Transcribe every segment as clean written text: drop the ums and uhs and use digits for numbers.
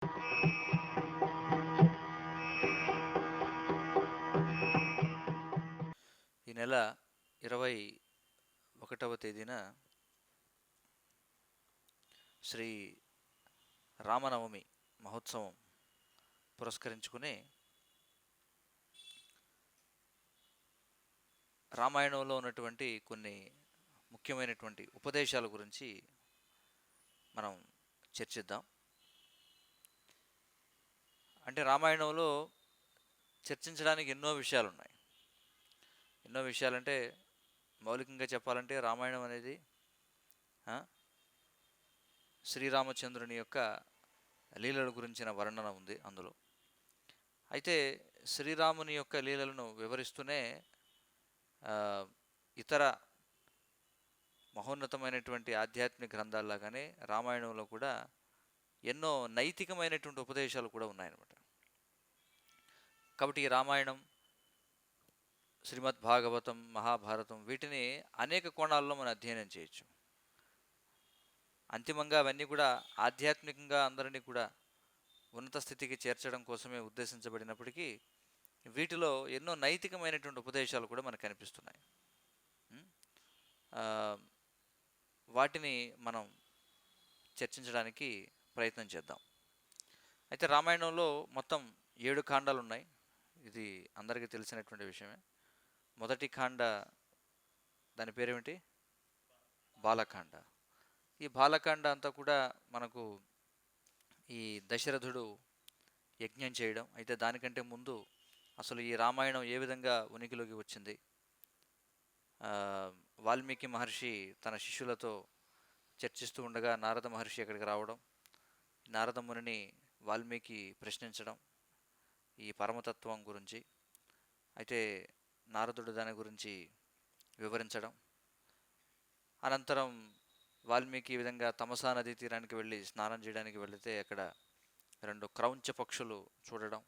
ఈ నెల 21వ తేదీన శ్రీ రామనవమి మహోత్సవం పురస్కరించుకుని రామాయణంలో ఉన్నటువంటి కొన్ని ముఖ్యమైనటువంటి ఉపదేశాల గురించి మనం చర్చిద్దాం. అంటే రామాయణంలో చర్చించడానికి ఎన్నో విషయాలు ఉన్నాయి. ఎన్నో విషయాలంటే మౌలికంగా చెప్పాలంటే రామాయణం అనేది శ్రీరామచంద్రుని యొక్క లీలల గురించిన వర్ణన ఉంది అందులో. అయితే శ్రీరాముని యొక్క లీలలను వివరిస్తూనే ఇతర మహోన్నతమైనటువంటి ఆధ్యాత్మిక గ్రంథాల్లాగానే రామాయణంలో కూడా ఎన్నో నైతికమైనటువంటి ఉపదేశాలు కూడా ఉన్నాయన్నమాట. కాబట్టి ఈ రామాయణం, శ్రీమద్ భాగవతం, మహాభారతం వీటిని అనేక కోణాల్లో మనం అధ్యయనం చేయొచ్చు. అంతిమంగా అవన్నీ కూడా ఆధ్యాత్మికంగా అందరినీ కూడా ఉన్నత స్థితికి చేర్చడం కోసమే ఉద్దేశించబడినప్పటికీ వీటిలో ఎన్నో నైతికమైనటువంటి ఉపదేశాలు కూడా మనకు కనిపిస్తున్నాయి. వాటిని మనం చర్చించడానికి ప్రయత్నం చేద్దాం. అయితే రామాయణంలో మొత్తం 7 కాండాలు ఉన్నాయి. ఇది అందరికీ తెలిసినటువంటి విషయమే. మొదటి కాండ, దాని పేరేమిటి? బాలకాండ. ఈ బాలకాండ అంతా కూడా మనకు ఈ దశరథుడు యజ్ఞం చేయడం. అయితే దానికంటే ముందు అసలు ఈ రామాయణం ఏ విధంగా ఉనికిలోకి వచ్చింది, వాల్మీకి మహర్షి తన శిష్యులతో చర్చిస్తూ ఉండగా నారద మహర్షి అక్కడికి రావడం, నారద మునిని వాల్మీకి ప్రశ్నించడం ఈ పరమతత్వం గురించి. అయితే నారదుడు దాని గురించి వివరించడం. అనంతరం వాల్మీకి ఈ విధంగా తమసా నదీ తీరానికి వెళ్ళి స్నానం చేయడానికి వెళితే అక్కడ 2 క్రౌంచ పక్షులు చూడడం.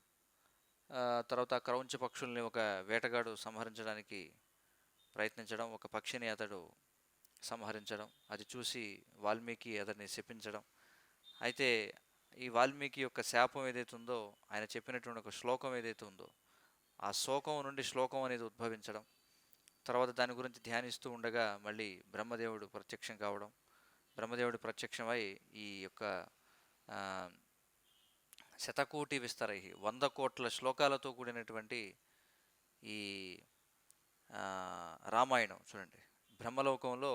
తర్వాత క్రౌంచ పక్షుల్ని ఒక వేటగాడు సంహరించడానికి ప్రయత్నించడం, ఒక పక్షిని అతడు సంహరించడం, అది చూసి వాల్మీకి అతన్ని శపించడం. అయితే ఈ వాల్మీకి యొక్క శాపం ఏదైతే ఉందో, ఆయన చెప్పినటువంటి ఒక శ్లోకం ఏదైతే ఉందో, ఆ శోకం నుండి శ్లోకం అనేది ఉద్భవించడం. తర్వాత దాని గురించి ధ్యానిస్తూ ఉండగా మళ్ళీ బ్రహ్మదేవుడు ప్రత్యక్షం కావడం. బ్రహ్మదేవుడు ప్రత్యక్షమై ఈ యొక్క శతకోటి విస్తరై 100 కోట్ల శ్లోకాలతో కూడినటువంటి ఈ రామాయణం చూడండి. బ్రహ్మలోకంలో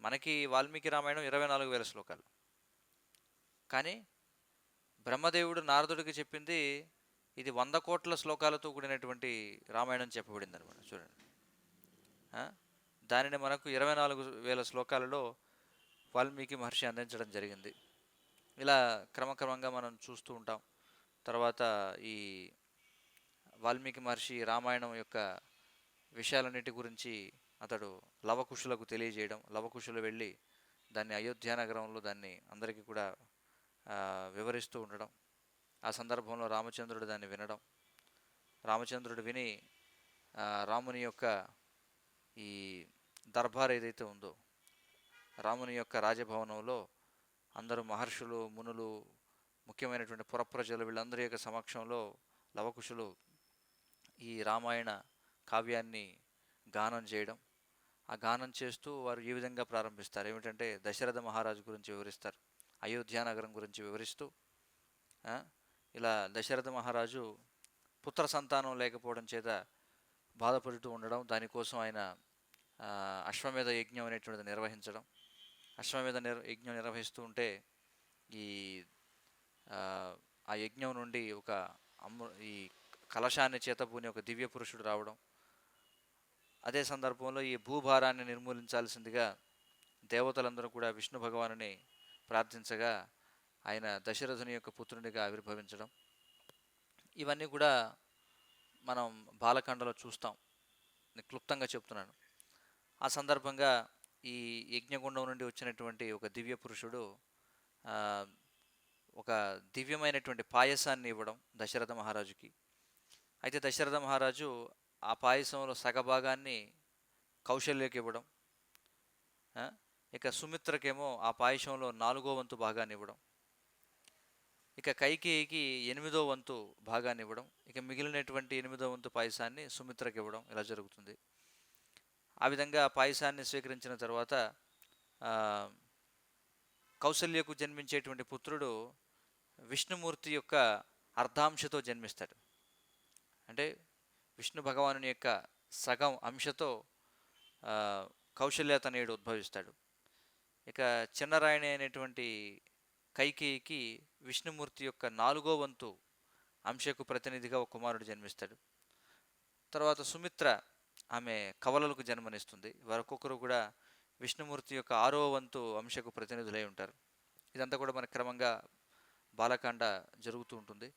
మనకి వాల్మీకి రామాయణం 24,000 శ్లోకాలు, కానీ బ్రహ్మదేవుడు నారదుడికి చెప్పింది ఇది 100 కోట్ల శ్లోకాలతో కూడినటువంటి రామాయణం చెప్పబడింది అనమాట. చూడండి, దానిని మనకు 24,000 శ్లోకాలలో వాల్మీకి మహర్షి అందించడం జరిగింది. ఇలా క్రమక్రమంగా మనం చూస్తూ ఉంటాం. తర్వాత ఈ వాల్మీకి మహర్షి రామాయణం యొక్క విషయాలన్నిటి గురించి అతడు లవకుశులకు తెలియజేయడం, లవకుశులు వెళ్ళి దాన్ని అయోధ్య నగరంలో దాన్ని అందరికీ కూడా వివరిస్తూ ఉండడం. ఆ సందర్భంలో రామచంద్రుడు దాన్ని వినడం. రామచంద్రుడు విని రాముని యొక్క ఈ దర్బార్ ఏదైతే ఉందో, రాముని యొక్క రాజభవనంలో అందరూ మహర్షులు, మునులు, ముఖ్యమైనటువంటి పురప్రజలు వీళ్ళందరి యొక్క సమక్షంలో లవకుశులు ఈ రామాయణ కావ్యాన్ని గానం చేయడం. ఆ గానం చేస్తూ వారు ఈ విధంగా ప్రారంభిస్తారు. ఏమిటంటే దశరథ మహారాజు గురించి వివరిస్తారు, అయోధ్య నగరం గురించి వివరిస్తూ ఇలా దశరథ మహారాజు పుత్ర సంతానం లేకపోవడం చేత బాధపడుతూ ఉండడం, దానికోసం ఆయన అశ్వమేధ యజ్ఞం అనేటువంటిది నిర్వహించడం. అశ్వమేధ యజ్ఞం నిర్వహిస్తూ ఉంటే ఆ యజ్ఞం నుండి ఒక ఈ కలశాన్ని చేతపూని ఒక దివ్య పురుషుడు రావడం. అదే సందర్భంలో ఈ భూభారాన్ని నిర్మూలించాల్సిందిగా దేవతలందరూ కూడా విష్ణు భగవానుని ప్రార్థించగా ఆయన దశరథుని యొక్క పుత్రునిగా ఆవిర్భవించడం. ఇవన్నీ కూడా మనం బాలకాండలో చూస్తాం. నేను క్లుప్తంగా చెప్తున్నాను. ఆ సందర్భంగా ఈ యజ్ఞగుండం నుండి వచ్చినటువంటి ఒక దివ్య పురుషుడు ఒక దివ్యమైనటువంటి పాయసాన్ని ఇవ్వడం దశరథ మహారాజుకి. అయితే దశరథ మహారాజు ఆ పాయసంలో సగభాగాన్ని కౌశల్యకి ఇవ్వడం, ఇక సుమిత్రకేమో ఆ పాయసంలో 4వ వంతు భాగాన్ని ఇవ్వడం. ఇక కైకేయికి 8వ వంతు భాగాన్ని ఇవ్వడం, ఇక మిగిలినటువంటి 8వ వంతు పాయసాన్ని సుమిత్రకి ఇవ్వడం ఇలా జరుగుతుంది. ఆ విధంగా పాయసాన్ని స్వీకరించిన తర్వాత ఆ, కౌసల్యకు జన్మించేటువంటి పుత్రుడు విష్ణుమూర్తి యొక్క అర్ధాంశతో జన్మిస్తాడు. అంటే విష్ణు భగవానుని యొక్క సగం అంశతో ఆ, కౌశల్య తనయుడు ఉద్భవిస్తాడు. ఇక చిన్నరాయణి అయినటువంటి కైకేయికి విష్ణుమూర్తి యొక్క 4వ వంతు అంశకు ప్రతినిధిగా ఒక కుమారుడు జన్మిస్తాడు. తర్వాత సుమిత్ర ఆమె కవలలకు జన్మనిస్తుంది. వారొక్కొక్కరు కూడా విష్ణుమూర్తి యొక్క 6వ వంతు అంశకు ప్రతినిధులై ఉంటారు. ఇదంతా కూడా మనకు క్రమంగా బాలకాండ జరుగుతూ ఉంటుంది.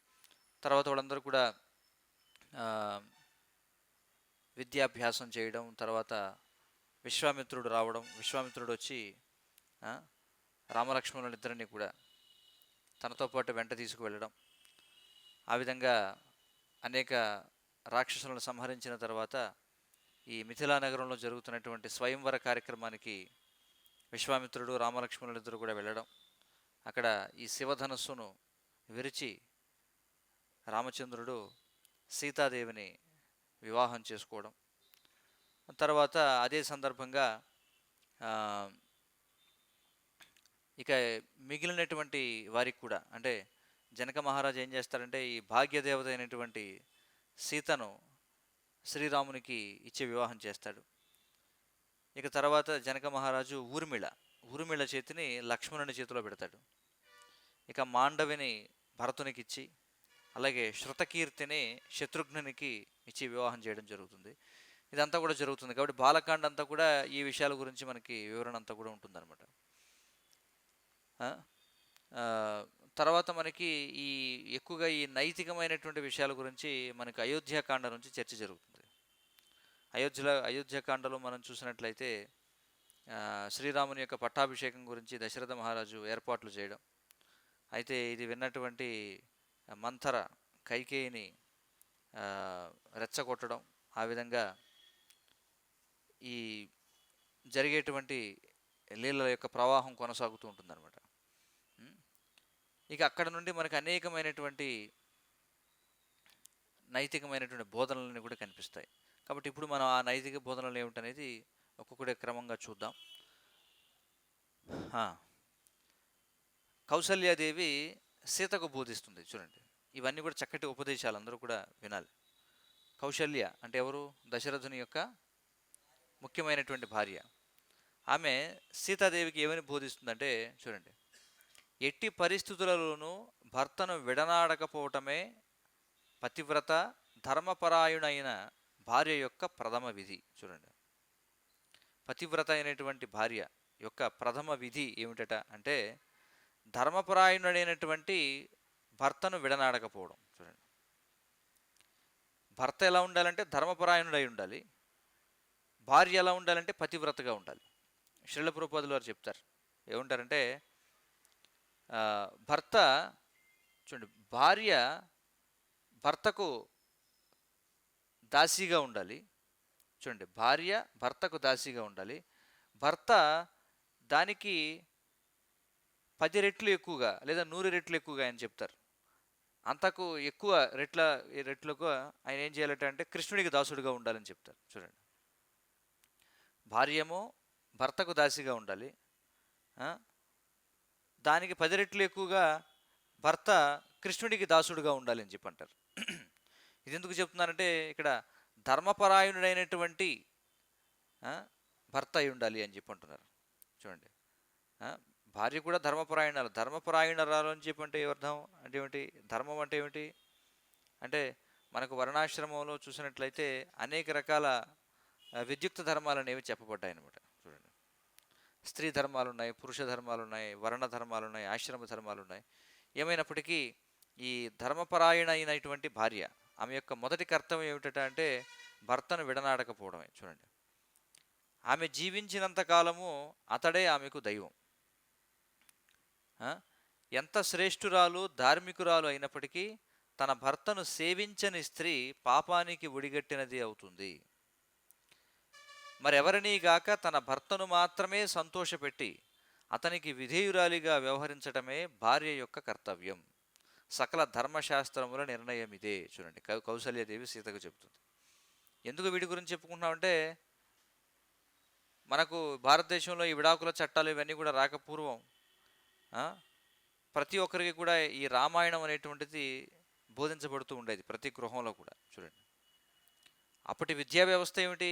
తర్వాత వాళ్ళందరూ కూడా ఆ, విద్యాభ్యాసం చేయడం, తర్వాత విశ్వామిత్రుడు రావడం, విశ్వామిత్రుడు వచ్చి ఆ, రామలక్ష్మణులిద్దరిని కూడా తనతో పాటు వెంట తీసుకువెళ్ళడం, ఆ విధంగా అనేక రాక్షసులను సంహరించిన తర్వాత ఈ మిథిలా నగరంలో జరుగుతున్నటువంటి స్వయంవర కార్యక్రమానికి విశ్వామిత్రుడు రామలక్ష్మణులిద్దరూ కూడా వెళ్ళడం, అక్కడ ఈ శివధనస్సును విరిచి రామచంద్రుడు సీతాదేవిని వివాహం చేసుకోవడం. తర్వాత అదే సందర్భంగా ఆ, ఇక మిగిలినటువంటి వారికి కూడా, అంటే జనక మహారాజు ఏం చేస్తాడంటే ఈ భాగ్యదేవత అయినటువంటి సీతను శ్రీరామునికి ఇచ్చే వివాహం చేస్తాడు. ఇక తర్వాత జనక మహారాజు ఊర్మిళ చేతిని లక్ష్మణుని చేతిలో పెడతాడు. ఇక మాండవిని భరతునికి ఇచ్చి, అలాగే శృతకీర్తిని శత్రుఘ్నునికి ఇచ్చి వివాహం చేయడం జరుగుతుంది. ఇదంతా కూడా జరుగుతుంది. కాబట్టి బాలకాండ అంతా కూడా ఈ విషయాల గురించి మనకి వివరణ అంతా కూడా ఉంటుందన్నమాట. ఆ, ఆ, తర్వాత మనకి ఈ ఎక్కువగా ఈ నైతికమైనటువంటి విషయాల గురించి మనకి అయోధ్యాకాండ నుంచి చర్చ జరుగుతుంది. అయోధ్యాకాండలో మనం చూసినట్లయితే శ్రీరాముని యొక్క పట్టాభిషేకం గురించి దశరథ మహారాజు ఏర్పాట్లు చేయడం, అయితే ఇది విన్నటువంటి మంథర కైకేయిని రెచ్చగొట్టడం, ఆ విధంగా ఈ జరిగేటువంటి లీలల యొక్క ప్రవాహం కొనసాగుతూ ఉంటుందన్నమాట. ఇక అక్కడ నుండి మనకు అనేకమైనటువంటి నైతికమైనటువంటి బోధనలన్నీ కూడా కనిపిస్తాయి. కాబట్టి ఇప్పుడు మనం ఆ నైతిక బోధనలు ఏమిటనేది ఒక్కొక్కటి క్రమంగా చూద్దాం. కౌసల్యాదేవి సీతకు బోధిస్తుంది. చూడండి, ఇవన్నీ కూడా చక్కటి ఉపదేశాలు, అందరూ కూడా వినాలి. కౌశల్య అంటే ఎవరు? దశరథుని యొక్క ముఖ్యమైనటువంటి భార్య. ఆమె సీతాదేవికి ఏమని బోధిస్తుందంటే, చూడండి, ఎట్టి పరిస్థితులలోనూ భర్తను విడనాడకపోవటమే పతివ్రత ధర్మపరాయణైన భార్య యొక్క ప్రథమ విధి. చూడండి, పతివ్రత అయినటువంటి భార్య యొక్క ప్రథమ విధి ఏమిటట అంటే ధర్మపరాయణుడైనటువంటి భర్తను విడనాడకపోవడం. చూడండి, భర్త ఎలా ఉండాలంటే ధర్మపరాయణుడై ఉండాలి, భార్య ఎలా ఉండాలంటే పతివ్రతగా ఉండాలి. శ్రీల ప్రభుపాదులు వారు చెప్తారు, ఏమంటారంటే భర్త, చూడండి, భార్య భర్తకు దాసీగా ఉండాలి. చూడండి, భార్య భర్తకు దాసీగా ఉండాలి, భర్త దానికి 10 రెట్లు ఎక్కువగా లేదా 100 రెట్లు ఎక్కువగా అని చెప్తారు. అంతకు ఎక్కువ రెట్లకు ఆయన ఏం చేయాలంటే అంటే కృష్ణుడికి దాసుడిగా ఉండాలని చెప్తారు. చూడండి, భార్యేమో భర్తకు దాసిగా ఉండాలి, దానికి 10 రెట్లు ఎక్కువగా భర్త కృష్ణుడికి దాసుడుగా ఉండాలని చెప్పి అంటారు. ఇది ఎందుకు చెప్తున్నారంటే ఇక్కడ ధర్మపరాయణుడైనటువంటి భర్త అయి ఉండాలి అని చెప్పి అంటున్నారు. చూడండి, భార్య కూడా ధర్మపరాయణరాలు అని చెప్పి అంటే అర్థం అంటే ఏమిటి? ధర్మం అంటే ఏమిటి అంటే మనకు వర్ణాశ్రమంలో చూసినట్లయితే అనేక రకాల విద్యుక్త ధర్మాలు అనేవి చెప్పబడ్డాయి అన్నమాట. చూడండి, స్త్రీ ధర్మాలు ఉన్నాయి, పురుష ధర్మాలు ఉన్నాయి, వర్ణ ధర్మాలు ఉన్నాయి, ఆశ్రమ ధర్మాలు ఉన్నాయి. ఏమైనప్పటికీ ఈ ధర్మపరాయణ అయినటువంటి భార్య, ఆమె యొక్క మొదటి కర్తవ్యం ఏమిటంటే అంటే భర్తను విడనాడకపోవడమే. చూడండి, ఆమె జీవించినంత కాలము అతడే ఆమెకు దైవం. ఎంత శ్రేష్ఠురాలు ధార్మికురాలు అయినప్పటికీ తన భర్తను సేవించని స్త్రీ పాపానికి ఒడిగట్టినది అవుతుంది. మరెవరినీ గాక తన భర్తను మాత్రమే సంతోషపెట్టి అతనికి విధేయురాలిగా వ్యవహరించటమే భార్య యొక్క కర్తవ్యం. సకల ధర్మశాస్త్రముల నిర్ణయం ఇదే. చూడండి, కౌసల్యదేవి సీతకు చెప్తుంది. ఎందుకు వీటి గురించి చెప్పుకుంటున్నామంటే, మనకు భారతదేశంలో ఈ విడాకుల చట్టాలు ఇవన్నీ కూడా రాకపూర్వం ప్రతి ఒక్కరికి కూడా ఈ రామాయణం అనేటువంటిది బోధించబడుతూ ఉండేది, ప్రతి గృహంలో కూడా. చూడండి, అప్పటి విద్యా వ్యవస్థ ఏమిటి?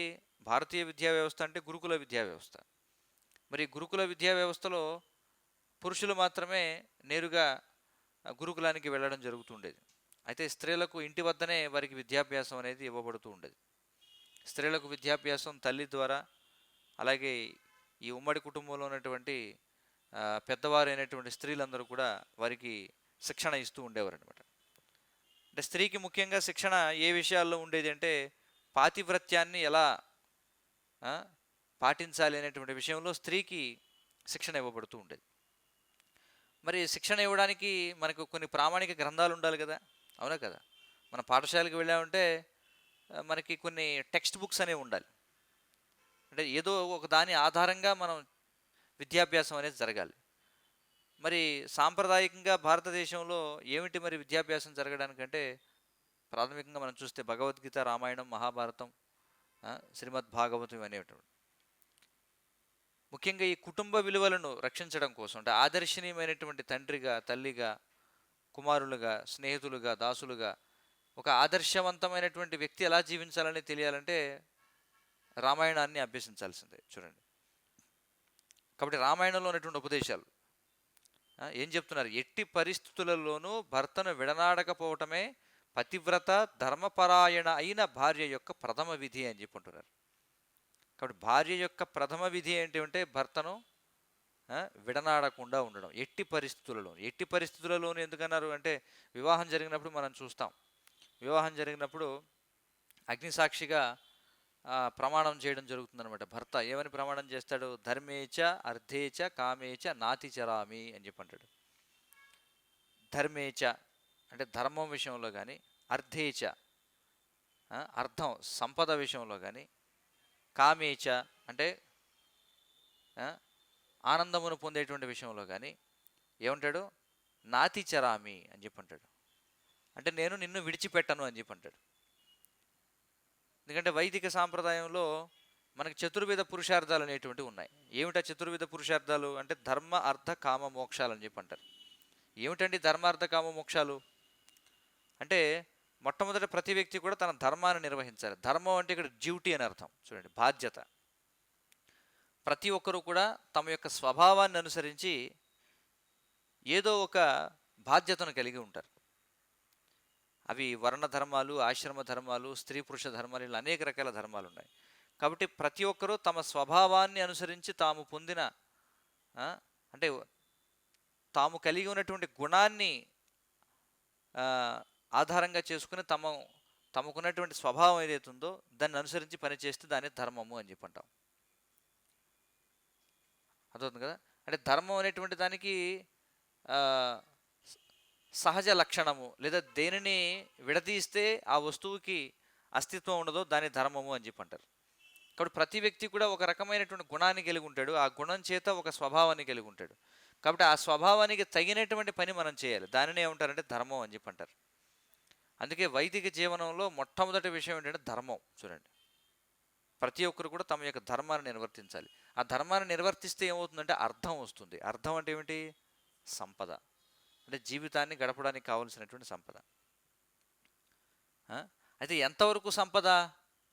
భారతీయ విద్యా వ్యవస్థ అంటే గురుకుల విద్యా వ్యవస్థ. మరి గురుకుల విద్యా వ్యవస్థలో పురుషులు మాత్రమే నేరుగా గురుకులానికి వెళ్ళడం జరుగుతుండేది. అయితే స్త్రీలకు ఇంటి వద్దనే వారికి విద్యాభ్యాసం అనేది ఇవ్వబడుతూ ఉండేది. స్త్రీలకు విద్యాభ్యాసం తల్లి ద్వారా, అలాగే ఈ ఉమ్మడి కుటుంబంలో ఉన్నటువంటి పెద్దవారైనటువంటి స్త్రీలందరూ కూడా వారికి శిక్షణ ఇస్తూ ఉండేవారు అనమాట. అంటే స్త్రీకి ముఖ్యంగా శిక్షణ ఏ విషయాల్లో ఉండేది అంటే, పాతివ్రత్యాన్ని ఎలా పాటించాలి అనేటువంటి విషయంలో స్త్రీకి శిక్షణ ఇవ్వబడుతూ ఉండేది. మరి శిక్షణ ఇవ్వడానికి మనకు కొన్ని ప్రామాణిక గ్రంథాలు ఉండాలి కదా, అవునా కదా? మన పాఠశాలకు వెళ్ళామంటే మనకి కొన్ని టెక్స్ట్ బుక్స్ అనేవి ఉండాలి. అంటే ఏదో ఒక దాని ఆధారంగా మనం విద్యాభ్యాసం అనేది జరగాలి. మరి సాంప్రదాయకంగా భారతదేశంలో ఏమిటి మరి విద్యాభ్యాసం జరగడానికంటే, ప్రాథమికంగా మనం చూస్తే భగవద్గీత, రామాయణం, మహాభారతం, శ్రీమద్ భాగవతం అనేటువంటి ముఖ్యంగా ఈ కుటుంబ విలువలను రక్షించడం కోసం, అంటే ఆదర్శనీయమైనటువంటి తండ్రిగా, తల్లిగా, కుమారులుగా, స్నేహితులుగా, దాసులుగా ఒక ఆదర్శవంతమైనటువంటి వ్యక్తి ఎలా జీవించాలని తెలియాలంటే రామాయణాన్ని అభ్యసించాల్సిందే. చూడండి, కాబట్టి రామాయణంలో ఉన్నటువంటి ఉపదేశాలు ఏం చెప్తున్నారు? ఎట్టి పరిస్థితులలోనూ భర్తను విడనాడకపోవటమే పతివ్రత ధర్మపరాయణ అయిన భార్య యొక్క ప్రథమ విధి అని చెప్పుకుంటున్నారు. కాబట్టి భార్య యొక్క ప్రథమ విధి ఏంటంటే భర్తను విడనాడకుండా ఉండడం. ఎట్టి పరిస్థితులలోనూ ఎందుకన్నారు అంటే, వివాహం జరిగినప్పుడు మనం చూస్తాం, వివాహం జరిగినప్పుడు అగ్నిసాక్షిగా ప్రమాణం చేయడం జరుగుతుందనమాట. భర్త ఏమని ప్రమాణం చేస్తాడు? ధర్మేచ అర్థేచ కామేచ నాతి చరామి అని చెప్పి అంటాడు. ధర్మేచ అంటే ధర్మం విషయంలో కానీ, అర్థేచ అర్థం సంపద విషయంలో కానీ, కామేచ అంటే ఆనందమును పొందేటువంటి విషయంలో కానీ ఏమంటాడు? నాతి చరామి అని చెప్పి అంటాడు. అంటే నేను నిన్ను విడిచిపెట్టను అని చెప్పి అంటాడు. ఎందుకంటే వైదిక సాంప్రదాయంలో మనకి చతుర్విధ పురుషార్థాలు అనేటువంటివి ఉన్నాయి. ఏమిటా చతుర్విధ పురుషార్థాలు అంటే? ధర్మ అర్థ కామ మోక్షాలు అని చెప్పి అంటారు. ఏమిటండి ధర్మార్థ కామ మోక్షాలు అంటే? మొట్టమొదటి ప్రతి వ్యక్తి కూడా తన ధర్మాన్ని నిర్వహించాలి. ధర్మం అంటే ఇక్కడ డ్యూటీ అని అర్థం. చూడండి, బాధ్యత. ప్రతి ఒక్కరూ కూడా తమ యొక్క స్వభావాన్ని అనుసరించి ఏదో ఒక బాధ్యతను కలిగి ఉంటారు. అవి వర్ణ ధర్మాలు, ఆశ్రమ ధర్మాలు, స్త్రీ పురుష ధర్మాలు, ఇలా అనేక రకాల ధర్మాలు ఉన్నాయి. కాబట్టి ప్రతి ఒక్కరూ తమ స్వభావాన్ని అనుసరించి తాము పొందిన అంటే తాము కలిగి ఉన్నటువంటి గుణాన్ని ఆధారంగా చేసుకుని తమకున్నటువంటి స్వభావం ఏదైతే ఉందో దాన్ని అనుసరించి పనిచేస్తే దాన్ని ధర్మము అని చెప్పి అంటాం. అర్థవుతుంది కదా? అంటే ధర్మం అనేటువంటి దానికి సహజ లక్షణము, లేదా దేనిని విడదీస్తే ఆ వస్తువుకి అస్తిత్వం ఉండదో దాని ధర్మము అని చెప్పి అంటారు. కాబట్టి ప్రతి వ్యక్తి కూడా ఒక రకమైనటువంటి గుణాన్ని కలిగి ఉంటాడు. ఆ గుణం చేత ఒక స్వభావాన్ని కలిగి ఉంటాడు. కాబట్టి ఆ స్వభావానికి తగినటువంటి పని మనం చేయాలి. దానిని ఏమంటారంటే ధర్మం అని చెప్పి అంటారు. అందుకే వైదిక జీవనంలో మొట్టమొదటి విషయం ఏంటంటే ధర్మం. చూడండి, ప్రతి ఒక్కరు కూడా తమ యొక్క ధర్మాన్ని నిర్వర్తించాలి. ఆ ధర్మాన్ని నిర్వర్తిస్తే ఏమవుతుందంటే అర్థం వస్తుంది. అర్థం అంటే ఏమిటి? సంపద. అంటే జీవితాన్ని గడపడానికి కావలసినటువంటి సంపద. అయితే ఎంతవరకు సంపద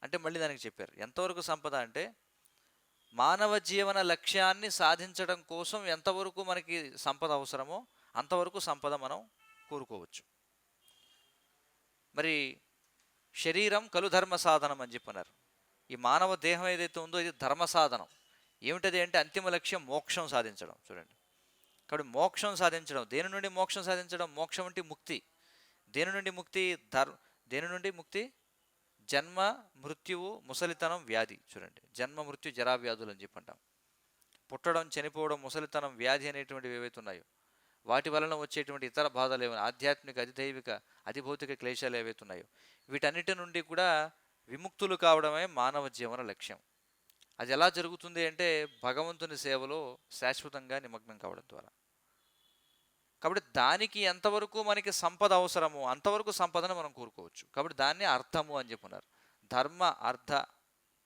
అంటే మళ్ళీ దానికి చెప్పారు. ఎంతవరకు సంపద అంటే మానవ జీవన లక్ష్యాన్ని సాధించడం కోసం ఎంతవరకు మనకి సంపద అవసరమో అంతవరకు సంపద మనం కోరుకోవచ్చు. మరి శరీరం కలు ధర్మ సాధనం అని చెప్పన్నారు. ఈ మానవ దేహం ఏదైతే ఉందో ఇది ధర్మ సాధనం. ఏమిటది అంటే అంతిమ లక్ష్యం మోక్షం సాధించడం. చూడండి, కాబట్టి మోక్షం సాధించడం. దేని నుండి మోక్షం సాధించడం? మోక్షం అంటే ముక్తి. దేని నుండి ముక్తి? దేని నుండి ముక్తి? జన్మ, మృత్యువు, ముసలితనం, వ్యాధి. చూడండి, జన్మ, మృత్యు, జరా, వ్యాధులు అని చెప్పి అంటాం. పుట్టడం, చనిపోవడం, ముసలితనం, వ్యాధి అనేటువంటివి ఏవైతే ఉన్నాయో వాటి వలన వచ్చేటువంటి ఇతర బాధలు ఏమైనా, ఆధ్యాత్మిక, అధిదైవిక, అధిభౌతిక క్లేశాలు ఏవైతే ఉన్నాయో వీటన్నిటి నుండి కూడా విముక్తులు కావడమే మానవ జీవన లక్ష్యం. అది ఎలా జరుగుతుంది అంటే భగవంతుని సేవలో శాశ్వతంగా నిమగ్నం కావడం ద్వారా. కాబట్టి దానికి ఎంతవరకు మనకి సంపద అవసరమో అంతవరకు సంపదను మనం కోరుకోవచ్చు. కాబట్టి దాన్ని అర్థము అని చెప్పున్నారు. ధర్మ అర్థ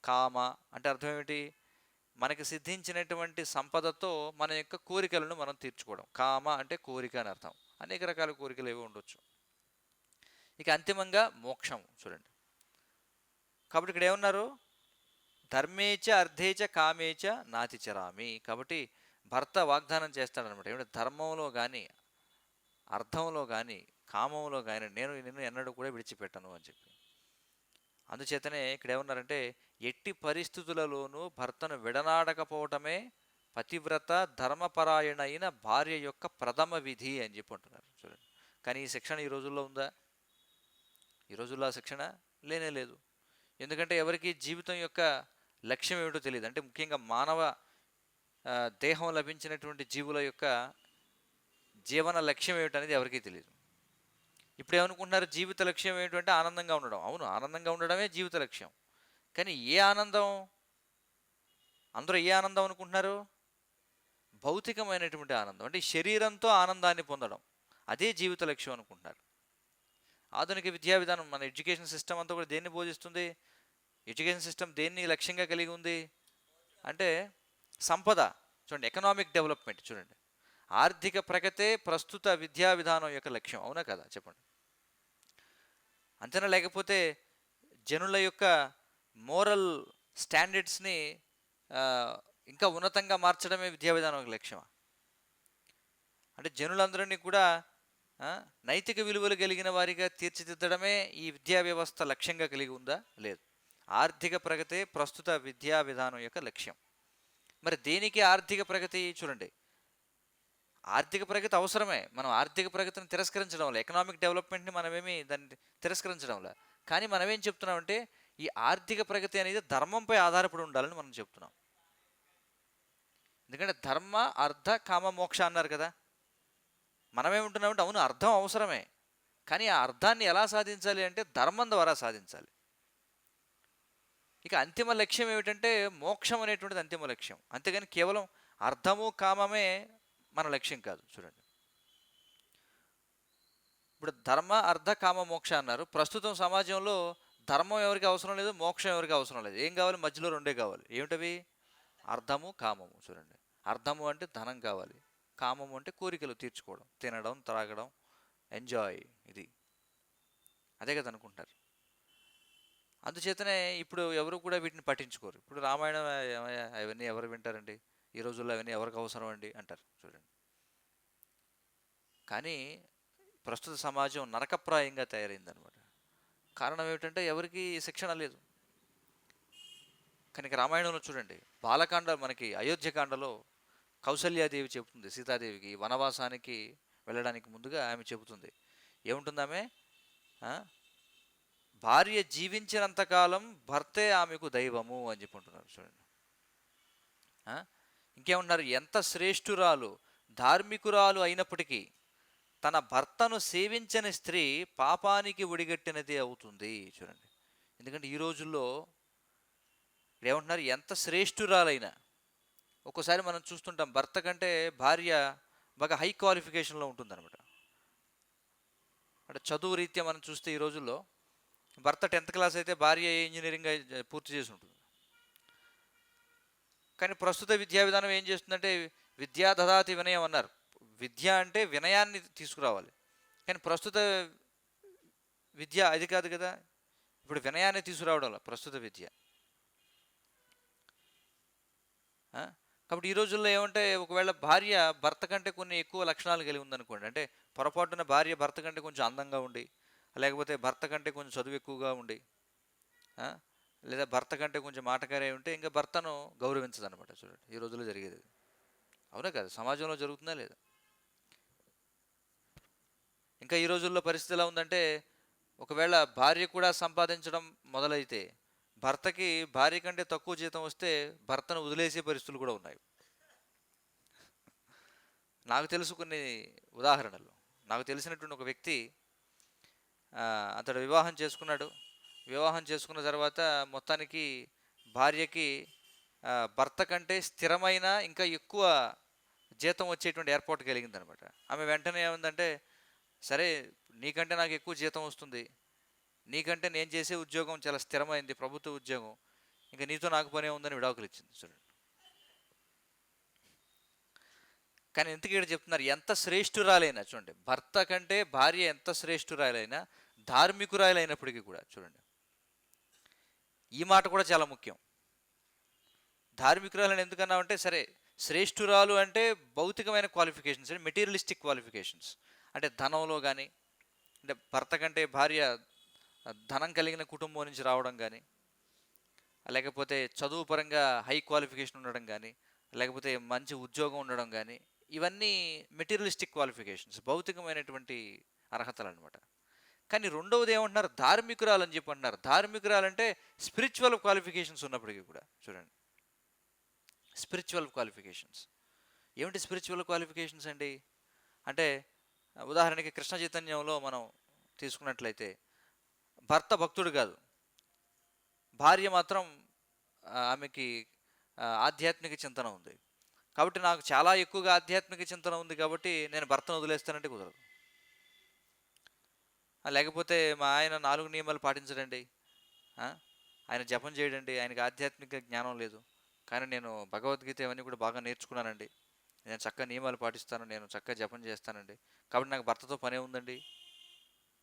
కామ అంటే అర్థం ఏమిటి? మనకి సిద్ధించినటువంటి సంపదతో మన యొక్క కోరికలను మనం తీర్చుకోవడం. కామ అంటే కోరిక అని అర్థం. అనేక రకాల కోరికలు ఏవి ఉండొచ్చు. ఇక అంతిమంగా మోక్షం చూడండి. కాబట్టి ఇక్కడ ఏమన్నారు? ధర్మేచ అర్థేచ కామేచ నాతిచరామి. కాబట్టి భర్త వాగ్దానం చేస్తాడనమాట. ఏమంటే ధర్మంలో కానీ అర్థంలో కానీ కామంలో కానీ నేను నిన్ను ఎన్నడూ కూడా విడిచిపెట్టను అని చెప్పి. అందుచేతనే ఇక్కడ ఏమన్నారంటే ఎట్టి పరిస్థితులలోనూ భర్తను విడనాడకపోవటమే పతివ్రత ధర్మపరాయణ అయిన భార్య యొక్క ప్రథమ విధి అని చెప్పి అంటున్నారు చూడండి. కానీ ఈ శిక్షణ ఈ రోజుల్లో ఉందా? ఈ రోజుల్లో ఆ శిక్షణ లేనే లేదు. ఎందుకంటే ఎవరికి జీవితం యొక్క లక్ష్యం ఏమిటో తెలియదు. అంటే ముఖ్యంగా మానవ దేహం లభించినటువంటి జీవుల యొక్క జీవన లక్ష్యం ఏమిటనేది ఎవరికీ తెలియదు. ఇప్పుడు ఏమనుకుంటున్నారు? జీవిత లక్ష్యం ఏంటంటే ఆనందంగా ఉండడం. అవును, ఆనందంగా ఉండడమే జీవిత లక్ష్యం. కానీ ఏ ఆనందం? అందరూ ఏ ఆనందం అనుకుంటున్నారు? భౌతికమైనటువంటి ఆనందం, అంటే శరీరంతో ఆనందాన్ని పొందడం, అదే జీవిత లక్ష్యం అనుకుంటున్నారు. ఆధునిక విద్యా విధానం, మన ఎడ్యుకేషన్ సిస్టమ్ అంతా కూడా దేన్ని బోధిస్తుంది? ఎడ్యుకేషన్ సిస్టమ్ దేన్ని లక్ష్యంగా కలిగి ఉంది అంటే సంపద. చూడండి, ఎకనామిక్ డెవలప్మెంట్ చూడండి. ఆర్థిక ప్రగతే ప్రస్తుత విద్యా విధానం యొక్క లక్ష్యం. అవునా కదా? చెప్పండి. అంతేనా? లేకపోతే జనుల యొక్క మోరల్ స్టాండర్డ్స్ని ఇంకా ఉన్నతంగా మార్చడమే విద్యా విధానం యొక్క లక్ష్యమా? అంటే జనులందరినీ కూడా నైతిక విలువలు కలిగిన వారిగా తీర్చిదిద్దడమే ఈ విద్యా వ్యవస్థ లక్ష్యంగా కలిగి ఉందా? లేదు. ఆర్థిక ప్రగతే ప్రస్తుత విద్యా విధానం యొక్క లక్ష్యం. మరి దేనికి ఆర్థిక ప్రగతి? చూడండి, ఆర్థిక ప్రగతి అవసరమే. మనం ఆర్థిక ప్రగతిని తిరస్కరించడం వల్ల, ఎకనామిక్ డెవలప్మెంట్ని మనమేమి దాన్ని తిరస్కరించడం వల్ల, కానీ మనమేం చెప్తున్నామంటే ఈ ఆర్థిక ప్రగతి అనేది ధర్మంపై ఆధారపడి ఉండాలని మనం చెప్తున్నాం. ఎందుకంటే ధర్మ అర్థ కామ మోక్ష అన్నారు కదా. మనమేమంటున్నామంటే అవును, అర్థం అవసరమే, కానీ ఆ అర్థాన్ని ఎలా సాధించాలి అంటే ధర్మం ద్వారా సాధించాలి. ఇక అంతిమ లక్ష్యం ఏమిటంటే మోక్షం అనేటువంటిది అంతిమ లక్ష్యం. అంతేగాని కేవలం అర్థము కామమే మన లక్ష్యం కాదు. చూడండి, ఇప్పుడు ధర్మ అర్థ కామ మోక్ష అన్నారు. ప్రస్తుతం సమాజంలో ధర్మం ఎవరికి అవసరం లేదు, మోక్షం ఎవరికి అవసరం లేదు. ఏం కావాలి? మధ్యలో రెండే కావాలి. ఏమిటవి? అర్థము కామము. చూడండి, అర్థము అంటే ధనం కావాలి, కామము అంటే కోరికలు తీర్చుకోవడం, తినడం త్రాగడం, ఎంజాయ్, ఇది అదే కదా అనుకుంటారు. అందుచేతనే ఇప్పుడు ఎవరు కూడా వీటిని పట్టించుకోరు. ఇప్పుడు రామాయణం అవన్నీ ఎవరు వింటారండి? ఈ రోజుల్లో అవన్నీ ఎవరికి అవసరం అండి అంటారు. చూడండి, కానీ ప్రస్తుత సమాజం నరకప్రాయంగా తయారైందనమాట. కారణం ఏమిటంటే ఎవరికి శిక్షణ లేదు. కనుక రామాయణంలో చూడండి, బాలకాండ, మనకి అయోధ్యకాండలో కౌసల్యాదేవి చెబుతుంది సీతాదేవికి వనవాసానికి వెళ్ళడానికి ముందుగా ఆమె చెబుతుంది. ఏముంటుంది ఆమె? భార్య జీవించినంతకాలం భర్తే ఆమెకు దైవము అని చెప్పుకుంటున్నారు. చూడండి, ఇంకేమంటున్నారు? ఎంత శ్రేష్ఠురాలు ధార్మికురాలు అయినప్పటికీ తన భర్తను సేవించని స్త్రీ పాపానికి ఒడిగట్టినది అవుతుంది. చూడండి, ఎందుకంటే ఈ రోజుల్లో ఏమంటున్నారు? ఎంత శ్రేష్ఠురాలైనా, ఒక్కోసారి మనం చూస్తుంటాం భర్త కంటే భార్య బాగా హై క్వాలిఫికేషన్లో ఉంటుందన్నమాట. అంటే చదువు రీత్యా మనం చూస్తే ఈ రోజుల్లో భర్త 10th క్లాస్ అయితే భార్య ఇంజనీరింగ్ పూర్తి చేసి ఉంటుంది. కానీ ప్రస్తుత విద్యా విధానం ఏం చేస్తుందంటే విద్యా దదాతి వినయం అన్నారు. విద్య అంటే వినయాన్ని తీసుకురావాలి, కానీ ప్రస్తుత విద్య అది కాదు కదా. ఇప్పుడు వినయాన్ని తీసుకురావడంలో ప్రస్తుత విద్య. కాబట్టి ఈ రోజుల్లో ఏమంటే ఒకవేళ భార్య భర్త కంటే కొన్ని ఎక్కువ లక్షణాలు కలిగి ఉందనుకోండి, అంటే పొరపాటున భార్య భర్త కంటే కొంచెం అందంగా ఉండి, లేకపోతే భర్త కంటే కొంచెం చదువు ఎక్కువగా ఉండి, లేదా భర్త కంటే కొంచెం మాటకారే ఉంటే ఇంకా భర్తను గౌరవించదనమాట. చూడండి, ఈ రోజుల్లో జరిగేది. అవునా కదా? సమాజంలో జరుగుతుందా లేదా? ఇంకా ఈ రోజుల్లో పరిస్థితి ఎలా ఉందంటే ఒకవేళ భార్య కూడా సంపాదించడం మొదలైతే భర్తకి భార్య కంటే తక్కువ జీతం వస్తే భర్తను వదిలేసే పరిస్థితులు కూడా ఉన్నాయి. నాకు తెలుసు కొన్ని ఉదాహరణలు. నాకు తెలిసినటువంటి ఒక వ్యక్తి అతడు వివాహం చేసుకున్నాడు. వివాహం చేసుకున్న తర్వాత మొత్తానికి భార్యకి భర్త కంటే స్థిరమైన ఇంకా ఎక్కువ జీతం వచ్చేటువంటి ఏర్పాటు కలిగిందనమాట. ఆమె వెంటనే ఏముందంటే, సరే నీకంటే నాకు ఎక్కువ జీతం వస్తుంది, నీకంటే నేను చేసే ఉద్యోగం చాలా స్థిరమైంది, ప్రభుత్వ ఉద్యోగం, ఇంకా నీతో నాకు పనే ఉందని విడాకులు ఇచ్చింది చూడండి. కానీ ఎందుకు ఇక్కడ చెప్తున్నారు, ఎంత శ్రేష్ఠురాలైనా చూడండి, భర్త కంటే భార్య ఎంత శ్రేష్ఠురాలైనా ధార్మికురాలైనప్పటికీ కూడా చూడండి, ఈ మాట కూడా చాలా ముఖ్యం. ధార్మికురాలని ఎందుకన్నామంటే, సరే శ్రేష్ఠురాలు అంటే భౌతికమైన క్వాలిఫికేషన్స్, అంటే మెటీరియలిస్టిక్ క్వాలిఫికేషన్స్, అంటే ధనంలో కానీ, అంటే భర్త కంటే భార్య ధనం కలిగిన కుటుంబం నుంచి రావడం కానీ, లేకపోతే చదువు పరంగా హై క్వాలిఫికేషన్ ఉండడం కానీ, లేకపోతే మంచి ఉద్యోగం ఉండడం కానీ, ఇవన్నీ మెటీరియలిస్టిక్ క్వాలిఫికేషన్స్, భౌతికమైనటువంటి అర్హతలు అనమాట. కానీ రెండవది ఏమంటున్నారు, ధార్మికురాలు అని చెప్పి అంటున్నారు. ధార్మికురాలంటే స్పిరిచువల్ క్వాలిఫికేషన్స్ ఉన్నప్పటికీ కూడా చూడండి, స్పిరిచువల్ క్వాలిఫికేషన్స్. ఏమిటి స్పిరిచువల్ క్వాలిఫికేషన్స్ అండి అంటే, ఉదాహరణకి కృష్ణ చైతన్యంలో మనం తీసుకున్నట్లయితే, భర్త భక్తుడు కాదు, భార్య మాత్రం ఆమెకి ఆధ్యాత్మిక చింతన ఉంది, కాబట్టి నాకు చాలా ఎక్కువగా ఆధ్యాత్మిక చింతన ఉంది కాబట్టి నేను భర్తను వదిలేస్తానంటే కుదరదు. లేకపోతే మా ఆయన 4 నియమాలు పాటించడండి, ఆయన జపం చేయడండి, ఆయనకి ఆధ్యాత్మిక జ్ఞానం లేదు, కానీ నేను భగవద్గీత ఇవన్నీ కూడా బాగా నేర్చుకున్నానండి, నేను చక్కగా నియమాలు పాటిస్తాను, నేను చక్కగా జపం చేస్తానండి, కాబట్టి నాకు భర్తతో పనే ఉందండి.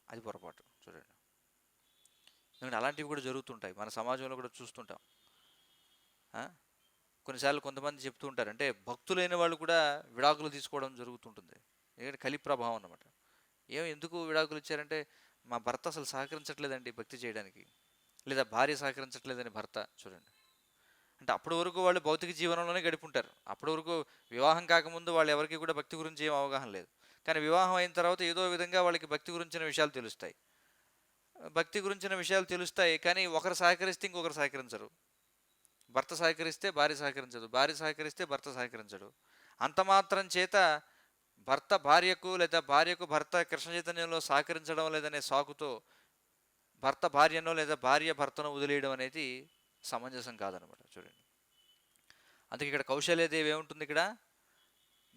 అది పొరపాటు చూడండి. ఎందుకంటే అలాంటివి కూడా జరుగుతుంటాయి, మన సమాజంలో కూడా చూస్తుంటాం. కొన్నిసార్లు కొంతమంది చెప్తూ ఉంటారు, అంటే భక్తులైన వాళ్ళు కూడా విడాకులు తీసుకోవడం జరుగుతుంటుంది, ఎందుకంటే కలి ప్రభావం అన్నమాట. ఎందుకు విడాకులు ఇచ్చారంటే, మా భర్త అసలు సహకరించట్లేదండి భక్తి చేయడానికి, లేదా భార్య సహకరించట్లేదని భర్త చూడండి. అంటే అప్పటి వరకు వాళ్ళు భౌతిక జీవనంలోనే గడుపుంటారు, అప్పటి వరకు వివాహం కాకముందు వాళ్ళు ఎవరికి కూడా భక్తి గురించి ఏం అవగాహన లేదు, కానీ వివాహం అయిన తర్వాత ఏదో విధంగా వాళ్ళకి భక్తి గురించిన విషయాలు తెలుస్తాయి, కానీ ఒకరు సహకరిస్తే ఇంకొకరు సహకరించరు, భర్త సహకరిస్తే భార్య సహకరించదు, భార్య సహకరిస్తే భర్త సహకరించడు. అంత మాత్రం చేత భర్త భార్యకు లేదా భార్యకు భర్త కృష్ణ చైతన్యంలో సహకరించడం లేదనే సాకుతో భర్త భార్యనో లేదా భార్య భర్తను వదిలేయడం అనేది సమంజసం కాదనమాట చూడండి. అందుకే ఇక్కడ కౌశల్యదేవి ఏముంటుంది, ఇక్కడ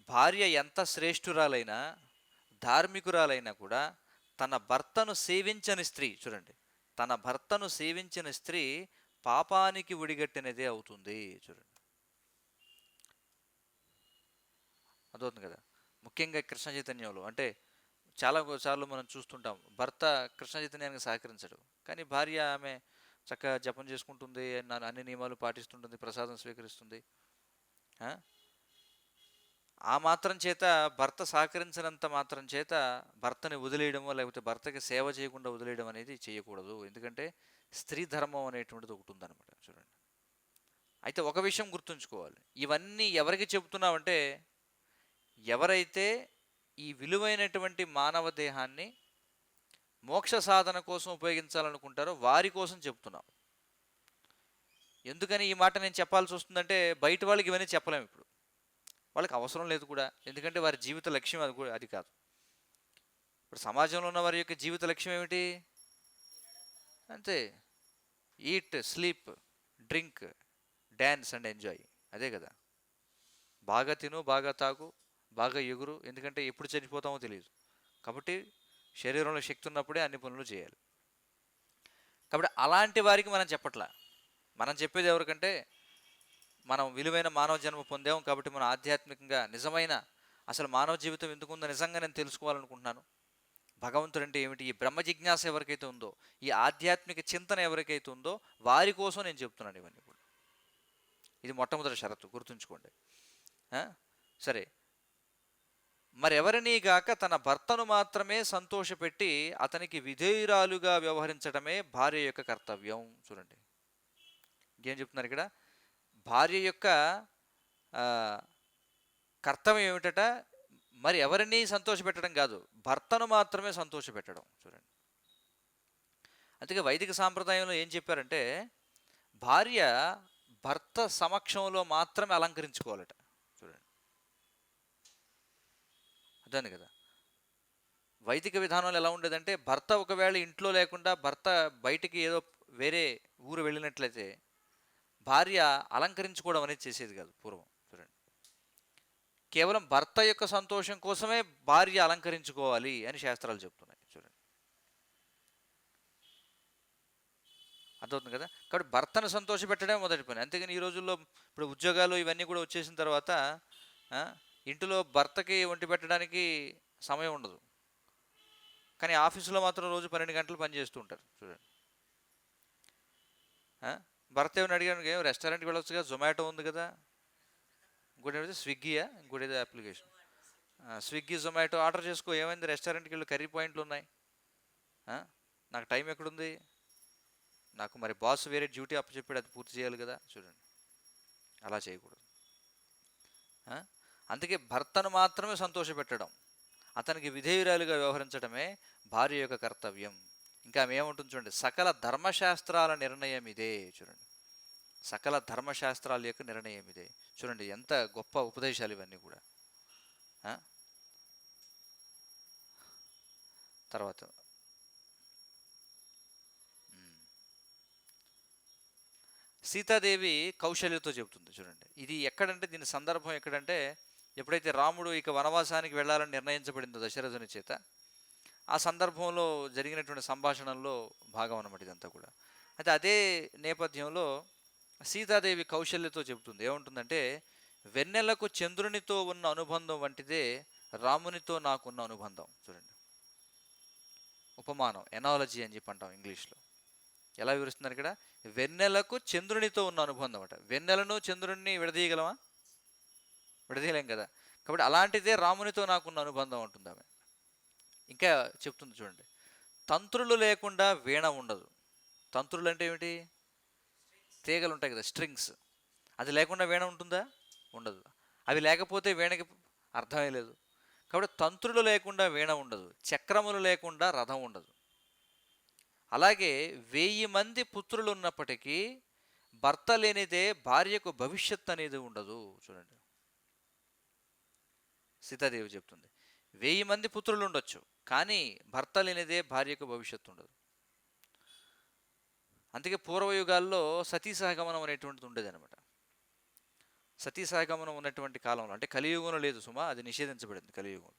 భార్య ఎంత శ్రేష్ఠురాలైనా ధార్మికురాలైనా కూడా తన భర్తను సేవించని స్త్రీ చూడండి, తన భర్తను సేవించిన స్త్రీ పాపానికి ఒడిగట్టినదే అవుతుంది చూడండి. అదవుతుంది కదా. ముఖ్యంగా కృష్ణ చైతన్యంలో అంటే చాలా సార్లు మనం చూస్తుంటాం, భర్త కృష్ణ చైతన్యానికి సహకరించడు, కానీ భార్య ఆమె చక్కగా జపం చేసుకుంటుంది, అన్ని నియమాలు పాటిస్తుంటుంది, ప్రసాదం స్వీకరిస్తుంది. ఆ మాత్రం చేత భర్త సహకరించినంత మాత్రం చేత భర్తని వదిలేయడమో లేకపోతే భర్తకి సేవ చేయకుండా వదిలేయడం అనేది చేయకూడదు, ఎందుకంటే స్త్రీ ధర్మం అనేటువంటిది ఒకటి ఉందన్నమాట చూడండి. అయితే ఒక విషయం గుర్తుంచుకోవాలి, ఇవన్నీ ఎవరికి చెబుతున్నామంటే, ఎవరైతే ఈ విలువైనటువంటి మానవ దేహాన్ని మోక్ష సాధన కోసం ఉపయోగించాలనుకుంటారో వారి కోసం చెప్తున్నాం. ఎందుకని ఈ మాట నేను చెప్పాల్సి వస్తుందంటే, బయట వాళ్ళకి ఇవన్నీ చెప్పలేము, ఇప్పుడు వాళ్ళకి అవసరం లేదు కూడా, ఎందుకంటే వారి జీవిత లక్ష్యం అది కాదు. ఇప్పుడు సమాజంలో ఉన్న వారి యొక్క జీవిత లక్ష్యం ఏమిటి, అంతే, eat sleep drink dance and enjoy, అదే కదా. బాగా తిను, బాగా తాగు, బాగా ఎగురు, ఎందుకంటే ఎప్పుడు చనిపోతామో తెలియదు, కాబట్టి శరీరంలో శక్తి ఉన్నప్పుడే అన్ని పనులు చేయాలి. కాబట్టి అలాంటి వారికి మనం చెప్పట్లా, మనం చెప్పేది ఎవరికంటే, మనం విలువైన మానవ జన్మ పొందాము కాబట్టి మనం ఆధ్యాత్మికంగా నిజమైన అసలు మానవ జీవితం ఎందుకుందో నిజంగా నేను తెలుసుకోవాలనుకుంటున్నాను, భగవంతుడు అంటే ఏమిటి, ఈ బ్రహ్మ జిజ్ఞాస ఎవరికైతే ఉందో, ఈ ఆధ్యాత్మిక చింతన ఎవరికైతే ఉందో వారి కోసం నేను చెప్తున్నాను ఇవన్నీ కూడా. ఇది మొట్టమొదటి షరతు, గుర్తుంచుకోండి. సరే, మరెవరినీ గాక తన భర్తను మాత్రమే సంతోషపెట్టి అతనికి విధేయురాలుగా వ్యవహరించడమే భార్య యొక్క కర్తవ్యం చూడండి. ఏం చెప్తున్నారు ఇక్కడ, భార్య యొక్క కర్తవ్యం ఏమిటట, మరి ఎవరిని సంతోషపెట్టడం కాదు, భర్తను మాత్రమే సంతోషపెట్టడం చూడండి. అందుకే వైదిక సాంప్రదాయంలో ఏం చెప్పారంటే, భార్య భర్త సమక్షంలో మాత్రమే అలంకరించుకోవాలట చూడండి. అదే కదా, వైదిక విధానంలో ఎలా ఉండేదంటే, భర్త ఒకవేళ ఇంట్లో లేకుండా భర్త బయటికి ఏదో వేరే ఊరు వెళ్ళినట్లయితే భార్య అలంకరించుకోవడం అనేది చేసేది కాదు పూర్వం చూడండి. కేవలం భర్త యొక్క సంతోషం కోసమే భార్య అలంకరించుకోవాలి అని శాస్త్రాలు చెప్తున్నాయి. చూడండి, అర్థమవుతుంది కదా. కాబట్టి భర్తను సంతోషపెట్టడమే మొదటి పని. అంతేగాని ఈ రోజుల్లో ఇప్పుడు ఉద్యోగాలు ఇవన్నీ కూడా వచ్చేసిన తర్వాత ఆ, ఇంటిలో భర్తకి వండి పెట్టడానికి సమయం ఉండదు, కానీ ఆఫీసులో మాత్రం రోజు 12 గంటలు పని చేస్తూ ఉంటారు. చూడండి, ఆ, భర్త ఏమైనా అడిగాను, ఏం రెస్టారెంట్కి వెళ్ళొచ్చుగా, జొమాటో ఉంది కదా, ఇంకోటి ఏమైతే స్విగ్గీయా, ఇంకోటి ఏదో అప్లికేషన్, స్విగ్గీ జొమాటో ఆర్డర్ చేసుకో, ఏమైంది, రెస్టారెంట్కి వెళ్ళి కర్రీ పాయింట్లు ఉన్నాయి, ఆ, నాకు టైం ఎక్కడుంది, నాకు మరి బాస్ వేరే డ్యూటీ అప్పచెప్పాడు, అది పూర్తి చేయాలి కదా. చూడండి, అలా చేయకూడదు. ఆ, అందుకే భర్తను మాత్రమే సంతోషపెట్టడం, అతనికి విధేయురాలుగా వ్యవహరించడమే భార్య యొక్క కర్తవ్యం. ఇంకా ఆమె ఏముంటుంది చూడండి, సకల ధర్మశాస్త్రాల నిర్ణయం ఇదే. చూడండి, సకల ధర్మశాస్త్రాల యొక్క నిర్ణయం ఇదే. చూడండి, ఎంత గొప్ప ఉపదేశాలు ఇవన్నీ కూడా. ఆ? తర్వాత సీతాదేవి కౌశల్యతో చెబుతుంది. చూడండి, ఇది ఎక్కడంటే, దీని సందర్భం ఎక్కడంటే, ఎప్పుడైతే రాముడు ఇక వనవాసానికి వెళ్ళాలని నిర్ణయించబడిందో దశరథుని చేత, ఆ సందర్భంలో జరిగినటువంటి సంభాషణల్లో భాగం అన్నమాట ఇదంతా కూడా. అయితే అదే నేపథ్యంలో సీతాదేవి కౌశల్యతో చెబుతుంది, ఏముంటుందంటే, వెన్నెలకు చంద్రునితో ఉన్న అనుబంధం వంటిదే రామునితో నాకున్న అనుబంధం. చూడండి, ఉపమానం, ఎనాలజీ అని చెప్పి అంటాం ఇంగ్లీష్లో. ఎలా వివరిస్తున్నారు ఇక్కడ, వెన్నెలకు చంద్రునితో ఉన్న అనుబంధం అట. వెన్నెలను చంద్రుడిని విడదీయగలమా? విడదీయలేం కదా. కాబట్టి అలాంటిదే రామునితో నాకున్న అనుబంధం అంటుంది ఆమె. ఇంకా చెప్తుంది చూడండి, తంత్రులు లేకుండా వీణ ఉండదు. తంత్రులు అంటే ఏమిటి? తీగలు ఉంటాయి కదా, స్ట్రింగ్స్. అది లేకుండా వీణ ఉంటుందా? ఉండదు. అవి లేకపోతే వీణకి అర్థమే లేదు. కాబట్టి తంత్రులు లేకుండా వీణ ఉండదు, చక్రములు లేకుండా రథం ఉండదు. అలాగే 1000 మంది పుత్రులు ఉన్నప్పటికీ భర్త లేనిదే భార్యకు భవిష్యత్ అనేది ఉండదు. చూడండి, సీతాదేవి చెప్తుంది, 1000 మంది పుత్రులు ఉండొచ్చు, కానీ భర్త లేనిదే భార్యకు భవిష్యత్తు ఉండదు. అందుకే పూర్వయుగాల్లో సతీ సహగమనం అనేటువంటిది ఉండేది అనమాట. సతీ సహగమనం ఉన్నటువంటి కాలంలో, అంటే కలియుగంలో లేదు సుమా, అది నిషేధించబడింది కలియుగంలో.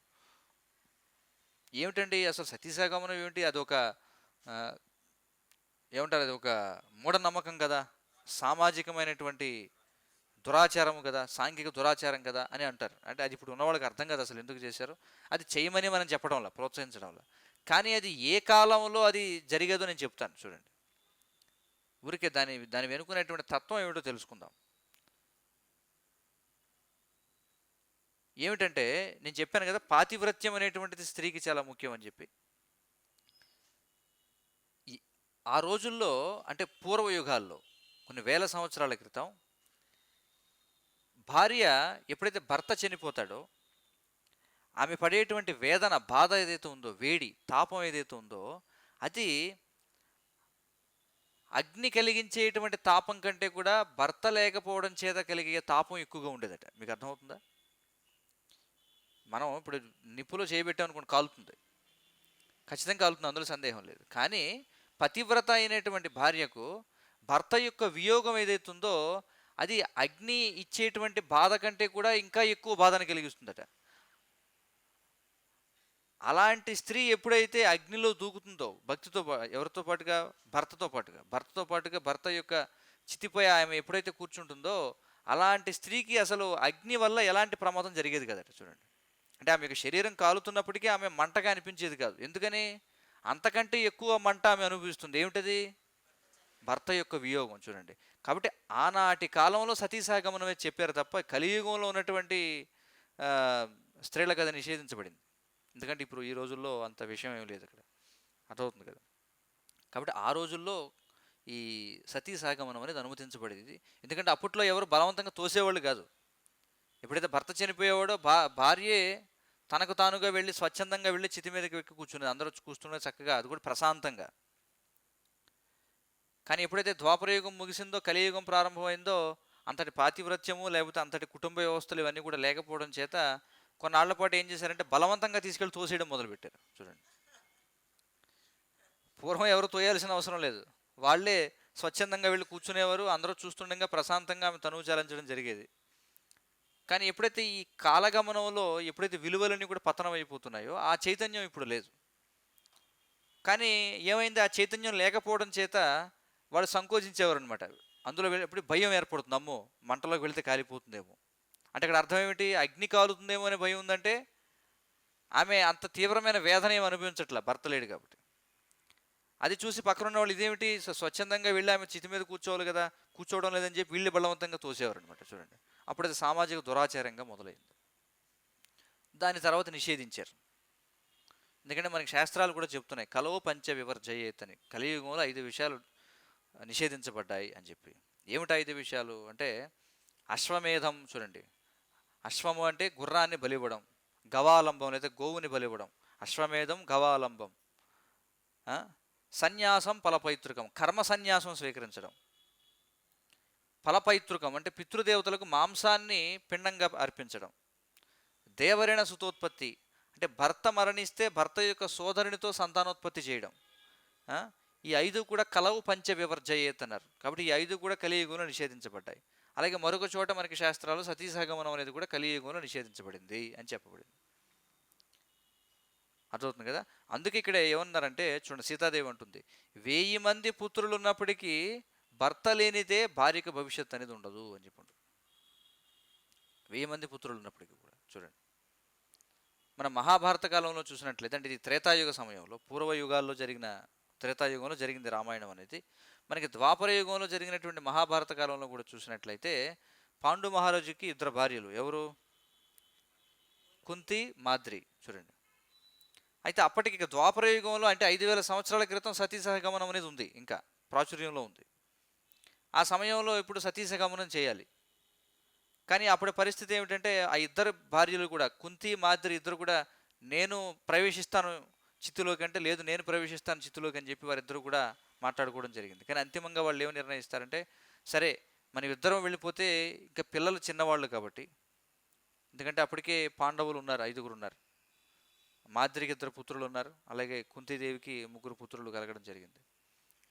ఏమిటండి అసలు సతీ సహగమనం ఏమిటి? అదొక ఏమంటారు, అది ఒక మూఢనమ్మకం కదా, సామాజికమైనటువంటి దురాచారం కదా, సాంఘిక దురాచారం కదా అని అంటారు. అంటే అది ఇప్పుడు ఉన్నవాళ్ళకి అర్థం కదా అసలు ఎందుకు చేశారు. అది చేయమని మనం చెప్పడంలో, ప్రోత్సహించడంలో. కానీ అది ఏ కాలంలో అది జరిగేదో నేను చెప్తాను. చూడండి, ఊరికే దాని వెనుకునేటువంటి తత్వం ఏమిటో తెలుసుకుందాం. ఏమిటంటే, నేను చెప్పాను కదా, పాతివ్రత్యం అనేటువంటిది స్త్రీకి చాలా ముఖ్యం అని చెప్పి. ఆ రోజుల్లో, అంటే పూర్వయుగాల్లో కొన్ని వేల సంవత్సరాల క్రితం, భార్య ఎప్పుడైతే భర్త చనిపోతాడో ఆమె పడేటువంటి వేదన, బాధ ఏదైతే ఉందో, వేడి, తాపం ఏదైతే ఉందో, అది అగ్ని కలిగించేటువంటి తాపం కంటే కూడా భర్త లేకపోవడం చేత కలిగే తాపం ఎక్కువగా ఉండేదట. మీకు అర్థమవుతుందా? మనం ఇప్పుడు నిప్పులో చేయబెట్టామనుకోండి, కాలుతుంది, ఖచ్చితంగా కాలుతుంది, అందులో సందేహం లేదు. కానీ పతివ్రత అయినటువంటి భార్యకు భర్త యొక్క వియోగం ఏదైతుందో అది అగ్ని ఇచ్చేటువంటి బాధ కంటే కూడా ఇంకా ఎక్కువ బాధను కలిగిస్తుందట. అలాంటి స్త్రీ ఎప్పుడైతే అగ్నిలో దూకుతుందో భక్తితో, ఎవరితో పాటుగా? భర్తతో పాటుగా భర్త యొక్క చితిపై ఆమె ఎప్పుడైతే కూర్చుంటుందో, అలాంటి స్త్రీకి అసలు అగ్ని వల్ల ఎలాంటి ప్రమాదం జరిగేది కదట. చూడండి, అంటే ఆమె యొక్క శరీరం కాలుతున్నప్పటికీ ఆమె మంటగా అనిపించేది కాదు. ఎందుకని? అంతకంటే ఎక్కువ మంట ఆమె అనుభవిస్తుంది. ఏమిటది? భర్త యొక్క వియోగం. చూడండి, కాబట్టి ఆనాటి కాలంలో సతీసాగమనమే చెప్పారు తప్ప కలియుగంలో ఉన్నటువంటి స్త్రీలకు అది నిషేధించబడింది. ఎందుకంటే ఇప్పుడు ఈ రోజుల్లో అంత విషయం ఏం లేదు అక్కడ, అర్థమవుతుంది కదా. కాబట్టి ఆ రోజుల్లో ఈ సతీసాగమనం అనేది అనుమతించబడేది. ఎందుకంటే అప్పట్లో ఎవరు బలవంతంగా తోసేవాళ్ళు కాదు. ఎప్పుడైతే భర్త చనిపోయేవాడో భార్యే తనకు తానుగా వెళ్ళి స్వచ్ఛందంగా వెళ్ళి చితి మీదకి ఎక్కి కూర్చునేది, అందరూ కూర్చునేది చక్కగా, అది కూడా ప్రశాంతంగా. కానీ ఎప్పుడైతే ద్వాపరయుగం ముగిసిందో, కలియుగం ప్రారంభమైందో, అంతటి పాతివ్రత్యము లేకపోతే అంతటి కుటుంబ వ్యవస్థలు ఇవన్నీ కూడా లేకపోవడం చేత కొన్నాళ్ల పాటు ఏం చేశారంటే బలవంతంగా తీసుకెళ్ళి తోసేయడం మొదలుపెట్టారు. చూడండి, పూర్వం ఎవరు తోయాల్సిన అవసరం లేదు, వాళ్ళే స్వచ్ఛందంగా వెళ్ళి కూర్చునేవారు, అందరూ చూస్తుండగా ప్రశాంతంగా ఆమె తనువు చాలించడం జరిగేది. కానీ ఎప్పుడైతే ఈ కాలగమనంలో ఎప్పుడైతే విలువలన్నీ కూడా పతనం అయిపోతున్నాయో ఆ చైతన్యం ఇప్పుడు లేదు. కానీ ఏమైంది, ఆ చైతన్యం లేకపోవడం చేత వాడు సంకోచించేవారు అనమాట. అందులో ఎప్పుడు భయం ఏర్పడుతుంది, అమ్మో మంటలోకి వెళితే కాలిపోతుందేమో. అంటే ఇక్కడ అర్థం ఏమిటి, అగ్ని కాలుతుందేమో అనే భయం ఉందంటే ఆమె అంత తీవ్రమైన వేదన ఏమి అనుభవించట్లా, భర్త లేడు కాబట్టి. అది చూసి పక్కన ఉన్న వాళ్ళు ఇదేమిటి స్వచ్ఛందంగా వెళ్ళి ఆమె చితి మీద కూర్చోవాలి కదా, కూర్చోవడం లేదని చెప్పి వీళ్ళు బలవంతంగా తోసేవారు అనమాట. చూడండి, అప్పుడు అది సామాజిక దురాచారంగా మొదలైంది. దాని తర్వాత నిషేధించారు. ఎందుకంటే మనకి శాస్త్రాలు కూడా చెప్తున్నాయి, కలో పంచ వివర్జయేత్ అని, కలియుగంలో 5 విషయాలు నిషేధించబడ్డాయి అని చెప్పి. ఏమిటి 5 విషయాలు అంటే, అశ్వమేధం, చూడండి, అశ్వము అంటే గుర్రాన్ని బలివ్వడం, గవాలంబం లేదా గోవుని బలివ్వడం, అశ్వమేధం గవాలంబం. సన్యాసం ఫలపైతృకం, కర్మ సన్యాసం స్వీకరించడం. ఫలపైతృకం అంటే పితృదేవతలకు మాంసాన్ని పిండంగా అర్పించడం. దేవరిణ సుతోత్పత్తి అంటే భర్త మరణిస్తే భర్త యొక్క సోదరునితో సంతానోత్పత్తి చేయడం. ఈ 5 కూడా కలవు పంచ వివర్జయేత్ అన్నారు. కాబట్టి ఈ 5 కూడా కలియుగంలో నిషేధించబడ్డాయి. అలాగే మరొక చోట మనకి శాస్త్రాలు సతీసహగమనం అనేది కూడా కలియుగంలో నిషేధించబడింది అని చెప్పబడింది. అర్థమవుతుంది కదా. అందుకే ఇక్కడ ఏమన్నారంటే చూడండి, సీతాదేవి అంటుంది, 1000 మంది పుత్రులు ఉన్నప్పటికీ భర్త లేనిదే భార్యకు భవిష్యత్తు అనేది ఉండదు అని చెప్పండి. 1000 మంది పుత్రులు ఉన్నప్పటికీ కూడా. చూడండి, మన మహాభారత కాలంలో చూసినట్లయితే, అంటే ఇది త్రేతాయుగ సమయంలో, పూర్వయుగాల్లో జరిగిన త్రేతాయుగంలో జరిగింది రామాయణం అనేది. మనకి ద్వాపర యుగంలో జరిగినటువంటి మహాభారత కాలంలో కూడా చూసినట్లయితే పాండు మహారాజుకి 2 భార్యలు. ఎవరు? కుంతి, మాద్రి. చూడండి, అయితే అప్పటికి ఇక ద్వాపర యుగంలో అంటే 5000 సంవత్సరాల క్రితం సతీసహగమనం అనేది ఉంది, ఇంకా ప్రాచుర్యంలో ఉంది. ఆ సమయంలో ఇప్పుడు సతీసహగమనం చేయాలి. కానీ అప్పటి పరిస్థితి ఏమిటంటే ఆ 2 భార్యలు కూడా, కుంతి మాద్రి ఇద్దరు కూడా, నేను ప్రవేశిస్తాను చిత్తులోకి అంటే, లేదు నేను ప్రవేశిస్తాను చిత్తులోకి అని చెప్పి వారిద్దరూ కూడా మాట్లాడుకోవడం జరిగింది. కానీ అంతిమంగా వాళ్ళు ఏమి నిర్ణయిస్తారంటే, సరే మనం ఇద్దరం వెళ్ళిపోతే ఇంకా పిల్లలు చిన్నవాళ్ళు కాబట్టి, ఎందుకంటే అప్పటికే పాండవులు ఉన్నారు, 5గురు ఉన్నారు. మాద్రికి 2 పుత్రులు ఉన్నారు, అలాగే కుంతీదేవికి 3 పుత్రులు కలగడం జరిగింది.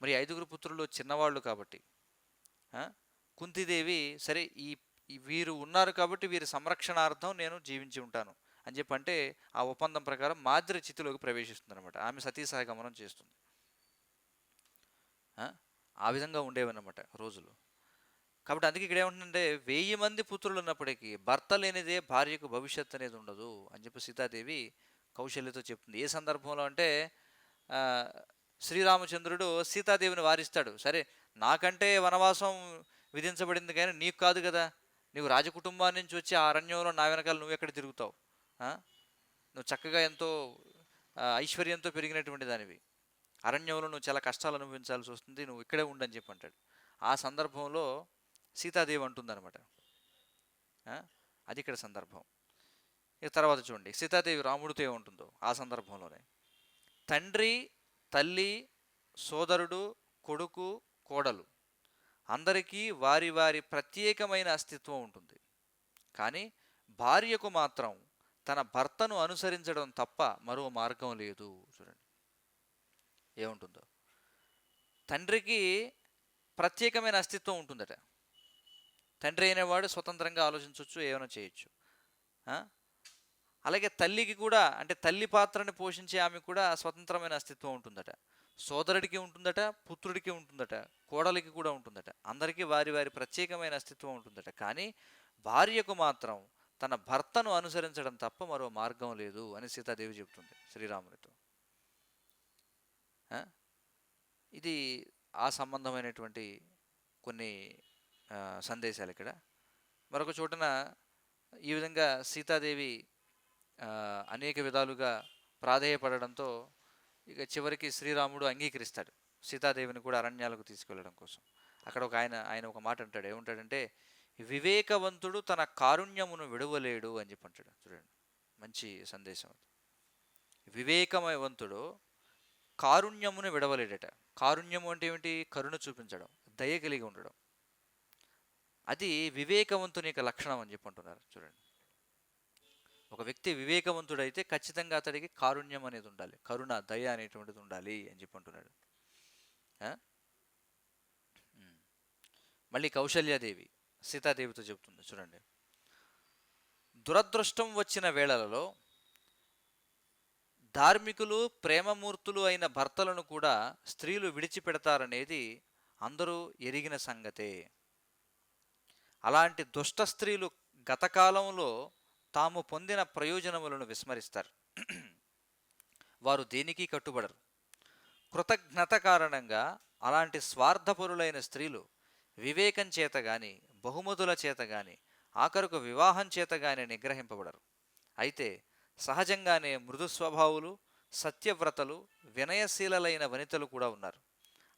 మరి 5గురు పుత్రులు చిన్నవాళ్ళు కాబట్టి కుంతీదేవి సరే వీరు ఉన్నారు కాబట్టి వీరి సంరక్షణార్థం నేను జీవించి ఉంటాను అని చెప్పి అంటే, ఆ ఒప్పందం ప్రకారం మాద్రి చితిలోకి ప్రవేశిస్తుంది అనమాట. ఆమె సతీసహగమనం చేస్తుంది. ఆ విధంగా ఉండేవన్నమాట రోజులు. కాబట్టి అందుకే ఇక్కడ ఏమంటుందంటే, 1000 మంది పుత్రులు ఉన్నప్పటికీ భర్త లేనిదే భార్యకు భవిష్యత్తు అనేది ఉండదు అని చెప్పి సీతాదేవి కౌశల్యతో చెప్తుంది. ఏ సందర్భంలో అంటే, శ్రీరామచంద్రుడు సీతాదేవిని వారిస్తాడు. సరే నాకంటే వనవాసం విధించబడింది కానీ నీకు కాదు కదా, నీవు రాజకుటుంబాన్ని నుంచి వచ్చి ఆ అరణ్యంలో నా వెనకాల నువ్వు ఎక్కడ తిరుగుతావు, నువ్వు చక్కగా ఎంతో ఐశ్వర్యంతో పెరిగినటువంటి దానివి, అరణ్యంలో నువ్వు చాలా కష్టాలు అనుభవించాల్సి వస్తుంది, నువ్వు ఇక్కడే ఉండని చెప్పి అంటాడు. ఆ సందర్భంలో సీతాదేవి అంటుందన్నమాట. అది ఇక్కడ సందర్భం. ఇక తర్వాత చూడండి, సీతాదేవి రాముడితో ఏముంటుందో ఆ సందర్భంలోనే, తండ్రి, తల్లి, సోదరుడు, కొడుకు, కోడలు అందరికీ వారి వారి ప్రత్యేకమైన అస్తిత్వం ఉంటుంది. కానీ భార్యకు మాత్రం తన భర్తను అనుసరించడం తప్ప మరో మార్గం లేదు. చూడండి ఏముంటుందో, తండ్రికి ప్రత్యేకమైన అస్తిత్వం ఉంటుందట. తండ్రి అయినవాడు స్వతంత్రంగా ఆలోచించవచ్చు, ఏమైనా చేయొచ్చు. అలాగే తల్లికి కూడా, అంటే తల్లి పాత్రని పోషించే ఆమె కూడా స్వతంత్రమైన అస్తిత్వం ఉంటుందట. సోదరుడికి ఉంటుందట, పుత్రుడికి ఉంటుందట, కోడలికి కూడా ఉంటుందట. అందరికీ వారి వారి ప్రత్యేకమైన అస్తిత్వం ఉంటుందట. కానీ భార్యకు మాత్రం తన భర్తను అనుసరించడం తప్ప మరో మార్గం లేదు అని సీతాదేవి చెబుతుంది శ్రీరామునితో. ఇది ఆ సంబంధమైనటువంటి కొన్ని సందేశాలు ఇక్కడ. మరొక చోటన ఈ విధంగా సీతాదేవి అనేక విధాలుగా ప్రాధేయపడడంతో ఇక చివరికి శ్రీరాముడు అంగీకరిస్తాడు సీతాదేవిని కూడా అరణ్యాలకు తీసుకెళ్ళడం కోసం. అక్కడ ఆయన ఒక మాట అంటాడు, ఏమంటాడంటే, వివేకవంతుడు తన కారుణ్యమును విడవలేడు అని చెప్పి అంటాడు. చూడండి, మంచి సందేశం అది. వివేకవంతుడు కారుణ్యమును విడవలేడట. కారుణ్యము అంటే ఏమిటి? కరుణ చూపించడం, దయ కలిగి ఉండడం. అది వివేకవంతుని యొక్క లక్షణం అని చెప్పి అంటున్నారు. చూడండి, ఒక వ్యక్తి వివేకవంతుడైతే ఖచ్చితంగా అతడికి కారుణ్యం అనేది ఉండాలి, కరుణ, దయ అనేటువంటిది ఉండాలి అని చెప్పి అంటున్నాడు. మళ్ళీ కౌశల్యాదేవి సీతాదేవితో చెప్తుంది. చూడండి, దురదృష్టం వచ్చిన వేళలలో ధార్మికులు ప్రేమమూర్తులు అయిన భర్తలను కూడా స్త్రీలు విడిచిపెడతారనేది అందరూ ఎరిగిన సంగతే. అలాంటి దుష్ట స్త్రీలు గతకాలంలో తాము పొందిన ప్రయోజనములను విస్మరిస్తారు. వారు దేనికి కట్టుబడరు. కృతజ్ఞత కారణంగా అలాంటి స్వార్థపరులైన స్త్రీలు వివేకం చేత గాని, బహుమతుల చేత గాని, ఆఖరుకు వివాహం చేత గాని నిగ్రహింపబడరు. అయితే సహజంగానే మృదు స్వభావులు, సత్యవ్రతలు, వినయశీలలైన వనితలు కూడా ఉన్నారు.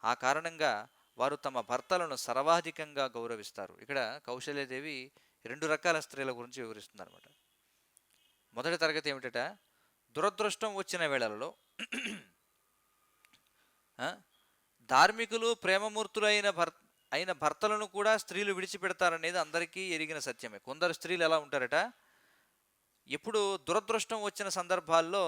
ఆ కారణంగా వారు తమ భర్తలను సర్వాధికంగా గౌరవిస్తారు. ఇక్కడ కౌశల్యదేవి 2 రకాల స్త్రీల గురించి వివరిస్తుందన్నమాట. మొదటి తరగతి ఏమిటట, దురదృష్టం వచ్చిన వేళలలో ధార్మికులు ప్రేమమూర్తులు అయిన భర్తలను కూడా స్త్రీలు విడిచిపెడతారనేది అందరికీ ఎరిగిన సత్యమే. కొందరు స్త్రీలు ఎలా ఉంటారట, ఎప్పుడు దురదృష్టం వచ్చిన సందర్భాల్లో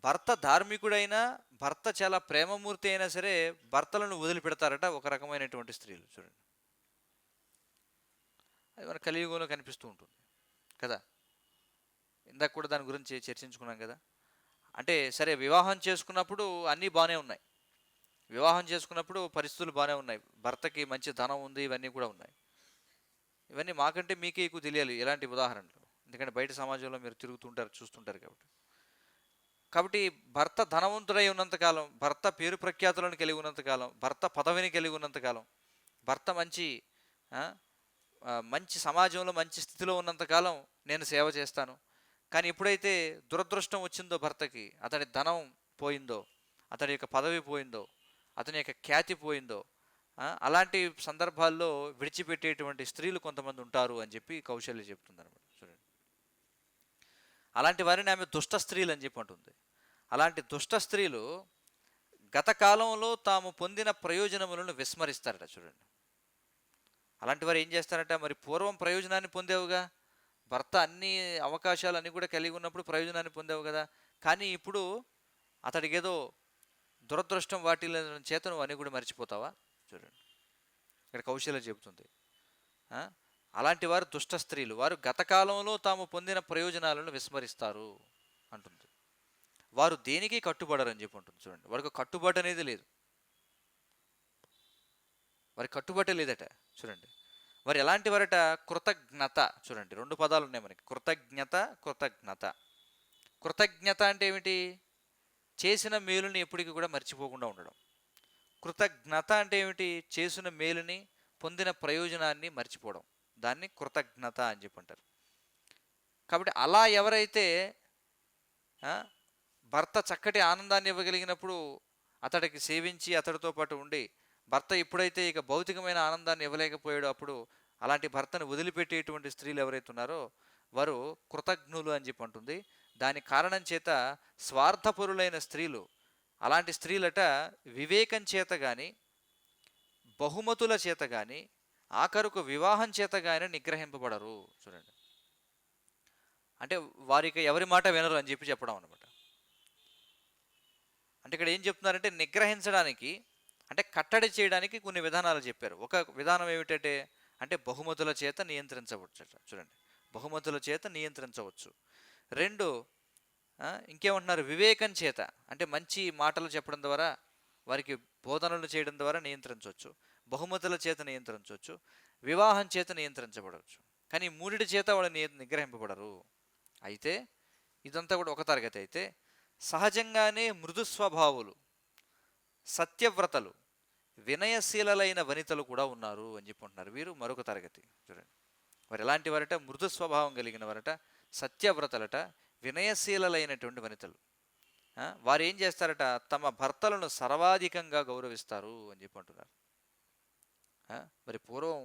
భర్త ధార్మికుడైనా, భర్త చాలా ప్రేమమూర్తి అయినా సరే భర్తలను వదిలిపెడతారట ఒక రకమైనటువంటి స్త్రీలు. చూడండి, అది మన కలియుగంలో కనిపిస్తూ ఉంటుంది కదా. ఇందాక కూడా దాని గురించి చర్చించుకున్నాం కదా. అంటే సరే, వివాహం చేసుకున్నప్పుడు అన్నీ బాగానే ఉన్నాయి, వివాహం చేసుకున్నప్పుడు పరిస్థితులు బాగానే ఉన్నాయి, భర్తకి మంచి ధనం ఉంది, ఇవన్నీ కూడా ఉన్నాయి. ఇవన్నీ మాకంటే మీకే ఎక్కువ తెలియాలి ఇలాంటి ఉదాహరణలు, ఎందుకంటే బయట సమాజంలో మీరు తిరుగుతుంటారు, చూస్తుంటారు కాబట్టి భర్త ధనవంతుడై ఉన్నంతకాలం, భర్త పేరు ప్రఖ్యాతులను కలిగి ఉన్నంతకాలం, భర్త పదవిని కలిగి ఉన్నంతకాలం, భర్త మంచి సమాజంలో మంచి స్థితిలో ఉన్నంతకాలం నేను సేవ చేస్తాను. కానీ ఎప్పుడైతే దురదృష్టం వచ్చిందో భర్తకి, అతడి ధనం పోయిందో, అతడి యొక్క పదవి పోయిందో, అతని యొక్క ఖ్యాతి పోయిందో, అలాంటి సందర్భాల్లో విడిచిపెట్టేటువంటి స్త్రీలు కొంతమంది ఉంటారు అని చెప్పి కౌశల్య చెప్తుంది అనమాట. చూడండి, అలాంటి వారిని ఆమె దుష్ట స్త్రీలు అని చెప్పి అంటుంది. అలాంటి దుష్ట స్త్రీలు గత కాలంలో తాము పొందిన ప్రయోజనములను విస్మరిస్తారట. చూడండి, అలాంటి వారు ఏం చేస్తారట, మరి పూర్వం ప్రయోజనాన్ని పొందేవుగా, భర్త అన్ని అవకాశాలు అన్నీ కూడా కలిగి ఉన్నప్పుడు ప్రయోజనాన్ని పొందేవు కదా, కానీ ఇప్పుడు అతడికి ఏదో దురదృష్టం వాటిల చేత నువ్వు అన్నీ కూడా మర్చిపోతావా. చూడండి, ఇక్కడ కౌశల్య చెబుతుంది, అలాంటి వారు దుష్ట స్త్రీలు, వారు గతకాలంలో తాము పొందిన ప్రయోజనాలను విస్మరిస్తారు అంటుంది. వారు దేనికి కట్టుబడరని చెప్పి ఉంటుంది. చూడండి, వారికి కట్టుబాటు అనేది లేదు, వారికి కట్టుబాటే లేదట. చూడండి, వారు ఎలాంటి వారట, కృతజ్ఞత. చూడండి, 2 పదాలు ఉన్నాయి మనకి, కృతజ్ఞత, కృతజ్ఞత. కృతజ్ఞత అంటే ఏమిటి, చేసిన మేలుని ఎప్పటికీ కూడా మర్చిపోకుండా ఉండడం. కృతజ్ఞత అంటే ఏమిటి, చేసిన మేలుని, పొందిన ప్రయోజనాన్ని మర్చిపోవడం, దాన్ని కృతజ్ఞత అని చెప్పి అంటారు. కాబట్టి అలా ఎవరైతే భర్త చక్కటి ఆనందాన్ని ఇవ్వగలిగినప్పుడు అతడికి సేవించి అతడితో పాటు ఉండి, భర్త ఎప్పుడైతే ఇక భౌతికమైన ఆనందాన్ని ఇవ్వలేకపోయాడో అప్పుడు అలాంటి భర్తను వదిలిపెట్టేటువంటి స్త్రీలు ఎవరైతే ఉన్నారో వారు కృతజ్ఞులు అని చెప్పి అంటుంది. దాని కారణం చేత స్వార్థపరులైన స్త్రీలు, అలాంటి స్త్రీలట వివేకం చేత కానీ, బహుమతుల చేత కానీ, ఆఖరుకు వివాహం చేత కానీ నిగ్రహింపబడరు. చూడండి, అంటే వారికి ఎవరి మాట వినరు అని చెప్పి చెప్పడం అనమాట. అంటే ఇక్కడ ఏం చెప్తున్నారంటే, నిగ్రహించడానికి అంటే కట్టడి చేయడానికి కొన్ని విధానాలు చెప్పారు. ఒక విధానం ఏమిటంటే, అంటే బహుమతుల చేత నియంత్రించవచ్చు. చూడండి, బహుమతుల చేత నియంత్రించవచ్చు. 2 ఇంకేమంటున్నారు, వివేకం చేత, అంటే మంచి మాటలు చెప్పడం ద్వారా, వారికి బోధనలు చేయడం ద్వారా నియంత్రించవచ్చు. బహుమతుల చేత నియంత్రించవచ్చు, వివాహం చేత నియంత్రించబడవచ్చు. కానీ 3 చేత వాళ్ళు నిగ్రహింపబడరు. అయితే ఇదంతా కూడా ఒక తరగతి. అయితే సహజంగానే మృదు స్వభావులు, సత్యవ్రతలు, వినయశీలలైన వనితలు కూడా ఉన్నారు అని చెప్పుకుంటున్నారు. వీరు మరొక తరగతి. చూడండి, వారు ఎలాంటి వారట, మృదు స్వభావం కలిగిన వారట, సత్యవ్రతలట, వినయశీలలైనటువంటి వనితలు. వారు ఏం చేస్తారట, తమ భర్తలను సర్వాధికంగా గౌరవిస్తారు అని చెప్పి అంటున్నారు. మరి పూర్వం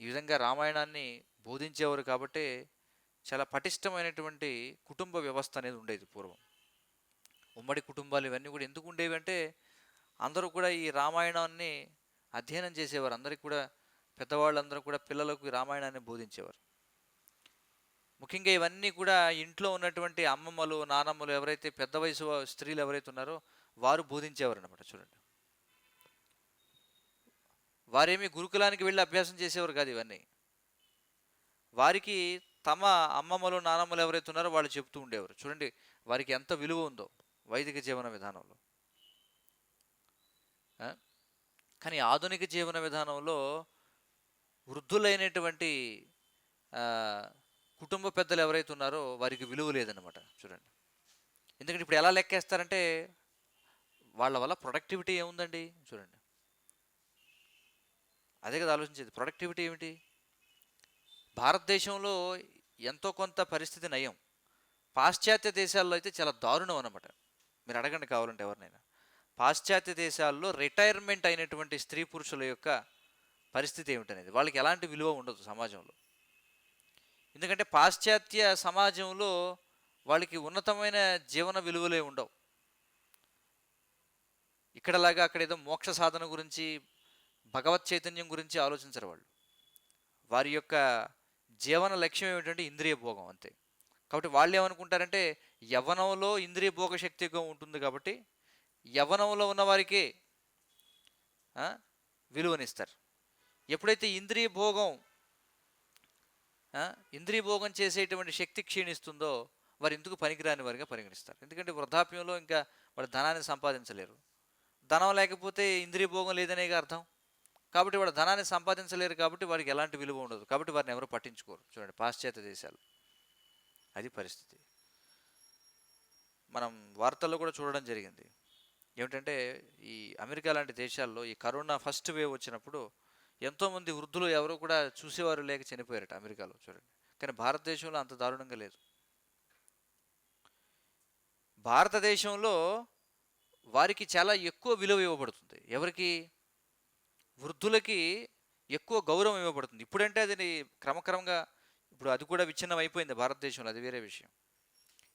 ఈ విధంగా రామాయణాన్ని బోధించేవారు కాబట్టి చాలా పటిష్టమైనటువంటి కుటుంబ వ్యవస్థ అనేది ఉండేది పూర్వం. ఉమ్మడి కుటుంబాలు ఇవన్నీ కూడా ఎందుకు ఉండేవి అంటే, అందరూ కూడా ఈ రామాయణాన్ని అధ్యయనం చేసేవారు. అందరికీ కూడా, పెద్దవాళ్ళందరూ కూడా పిల్లలకు రామాయణాన్ని బోధించేవారు. ముఖ్యంగా ఇవన్నీ కూడా ఇంట్లో ఉన్నటువంటి అమ్మమ్మలు, నానమ్మలు, ఎవరైతే పెద్ద వయసు స్త్రీలు ఎవరైతే ఉన్నారో వారు బోధించేవారు అనమాట. చూడండి, వారేమి గురుకులానికి వెళ్ళి అభ్యాసం చేసేవారు కాదు. ఇవన్నీ వారికి తమ అమ్మమ్మలు నానమ్మలు ఎవరైతే ఉన్నారో వాళ్ళు చెప్తూ ఉండేవారు. చూడండి వారికి ఎంత విలువ ఉందో వైదిక జీవన విధానంలో. ఆ? కానీ ఆధునిక జీవన విధానంలో వృద్ధులైనటువంటి ఆ, కుటుంబ పెద్దలు ఎవరైతే ఉన్నారో వారికి విలువ లేదనమాట. చూడండి, ఎందుకంటే ఇప్పుడు ఎలా లెక్కేస్తారంటే వాళ్ళ వల్ల ప్రొడక్టివిటీ ఏముందండి? చూడండి, అదే కదా ఆలోచించేది. ప్రొడక్టివిటీ ఏమిటి? భారతదేశంలో ఎంతో కొంత పరిస్థితి నయం. పాశ్చాత్య దేశాల్లో అయితే చాలా దారుణం అన్నమాట. మీరు అడగండి కావాలంటే ఎవరినైనా. పాశ్చాత్య దేశాల్లో రిటైర్మెంట్ అయినటువంటి స్త్రీ పురుషుల యొక్క పరిస్థితి ఏమిటనేది, వాళ్ళకి ఎలాంటి విలువ ఉండదు సమాజంలో. ఎందుకంటే పాశ్చాత్య సమాజంలో వాళ్ళకి ఉన్నతమైన జీవన విలువలే ఉండవు. ఇక్కడలాగా అక్కడ ఏదో మోక్ష సాధన గురించి, భగవత్ చైతన్యం గురించి ఆలోచించరు వాళ్ళు. వారి యొక్క జీవన లక్ష్యం ఏమిటంటే ఇంద్రియ భోగం అంతే. కాబట్టి వాళ్ళు ఏమనుకుంటారంటే యవ్వనంలో ఇంద్రియ భోగ శక్తి ఎక్కువ ఉంటుంది కాబట్టి యవ్వనంలో ఉన్న వారికి విలువనిస్తారు. ఎప్పుడైతే ఇంద్రియ భోగం చేసేటువంటి శక్తి క్షీణిస్తుందో వారు ఎందుకు పనికిరాని వారిగా పరిగణిస్తారు. ఎందుకంటే వృద్ధాప్యంలో ఇంకా వారు ధనాన్ని సంపాదించలేరు. ధనం లేకపోతే ఇంద్రియ భోగం లేదనే అర్థం. కాబట్టి వాడు ధనాన్ని సంపాదించలేరు కాబట్టి వారికి ఎలాంటి విలువ ఉండదు. కాబట్టి వారిని ఎవరు పట్టించుకోరు. చూడండి పాశ్చాత్య దేశాలు అది పరిస్థితి. మనం వార్తల్లో కూడా చూడడం జరిగింది. ఏమిటంటే ఈ అమెరికా లాంటి దేశాల్లో ఈ కరోనా ఫస్ట్ వేవ్ వచ్చినప్పుడు ఎంతోమంది వృద్ధులు ఎవరు కూడా చూసేవారు లేక చనిపోయారట అమెరికాలో. చూడండి, కానీ భారతదేశంలో అంత దారుణంగా లేదు. భారతదేశంలో వారికి చాలా ఎక్కువ విలువ ఇవ్వబడుతుంది. ఎవరికి? వృద్ధులకి ఎక్కువ గౌరవం ఇవ్వబడుతుంది. ఇప్పుడంటే అది క్రమక్రమంగా ఇప్పుడు అది కూడా విచ్ఛిన్నం అయిపోయింది భారతదేశంలో, అది వేరే విషయం.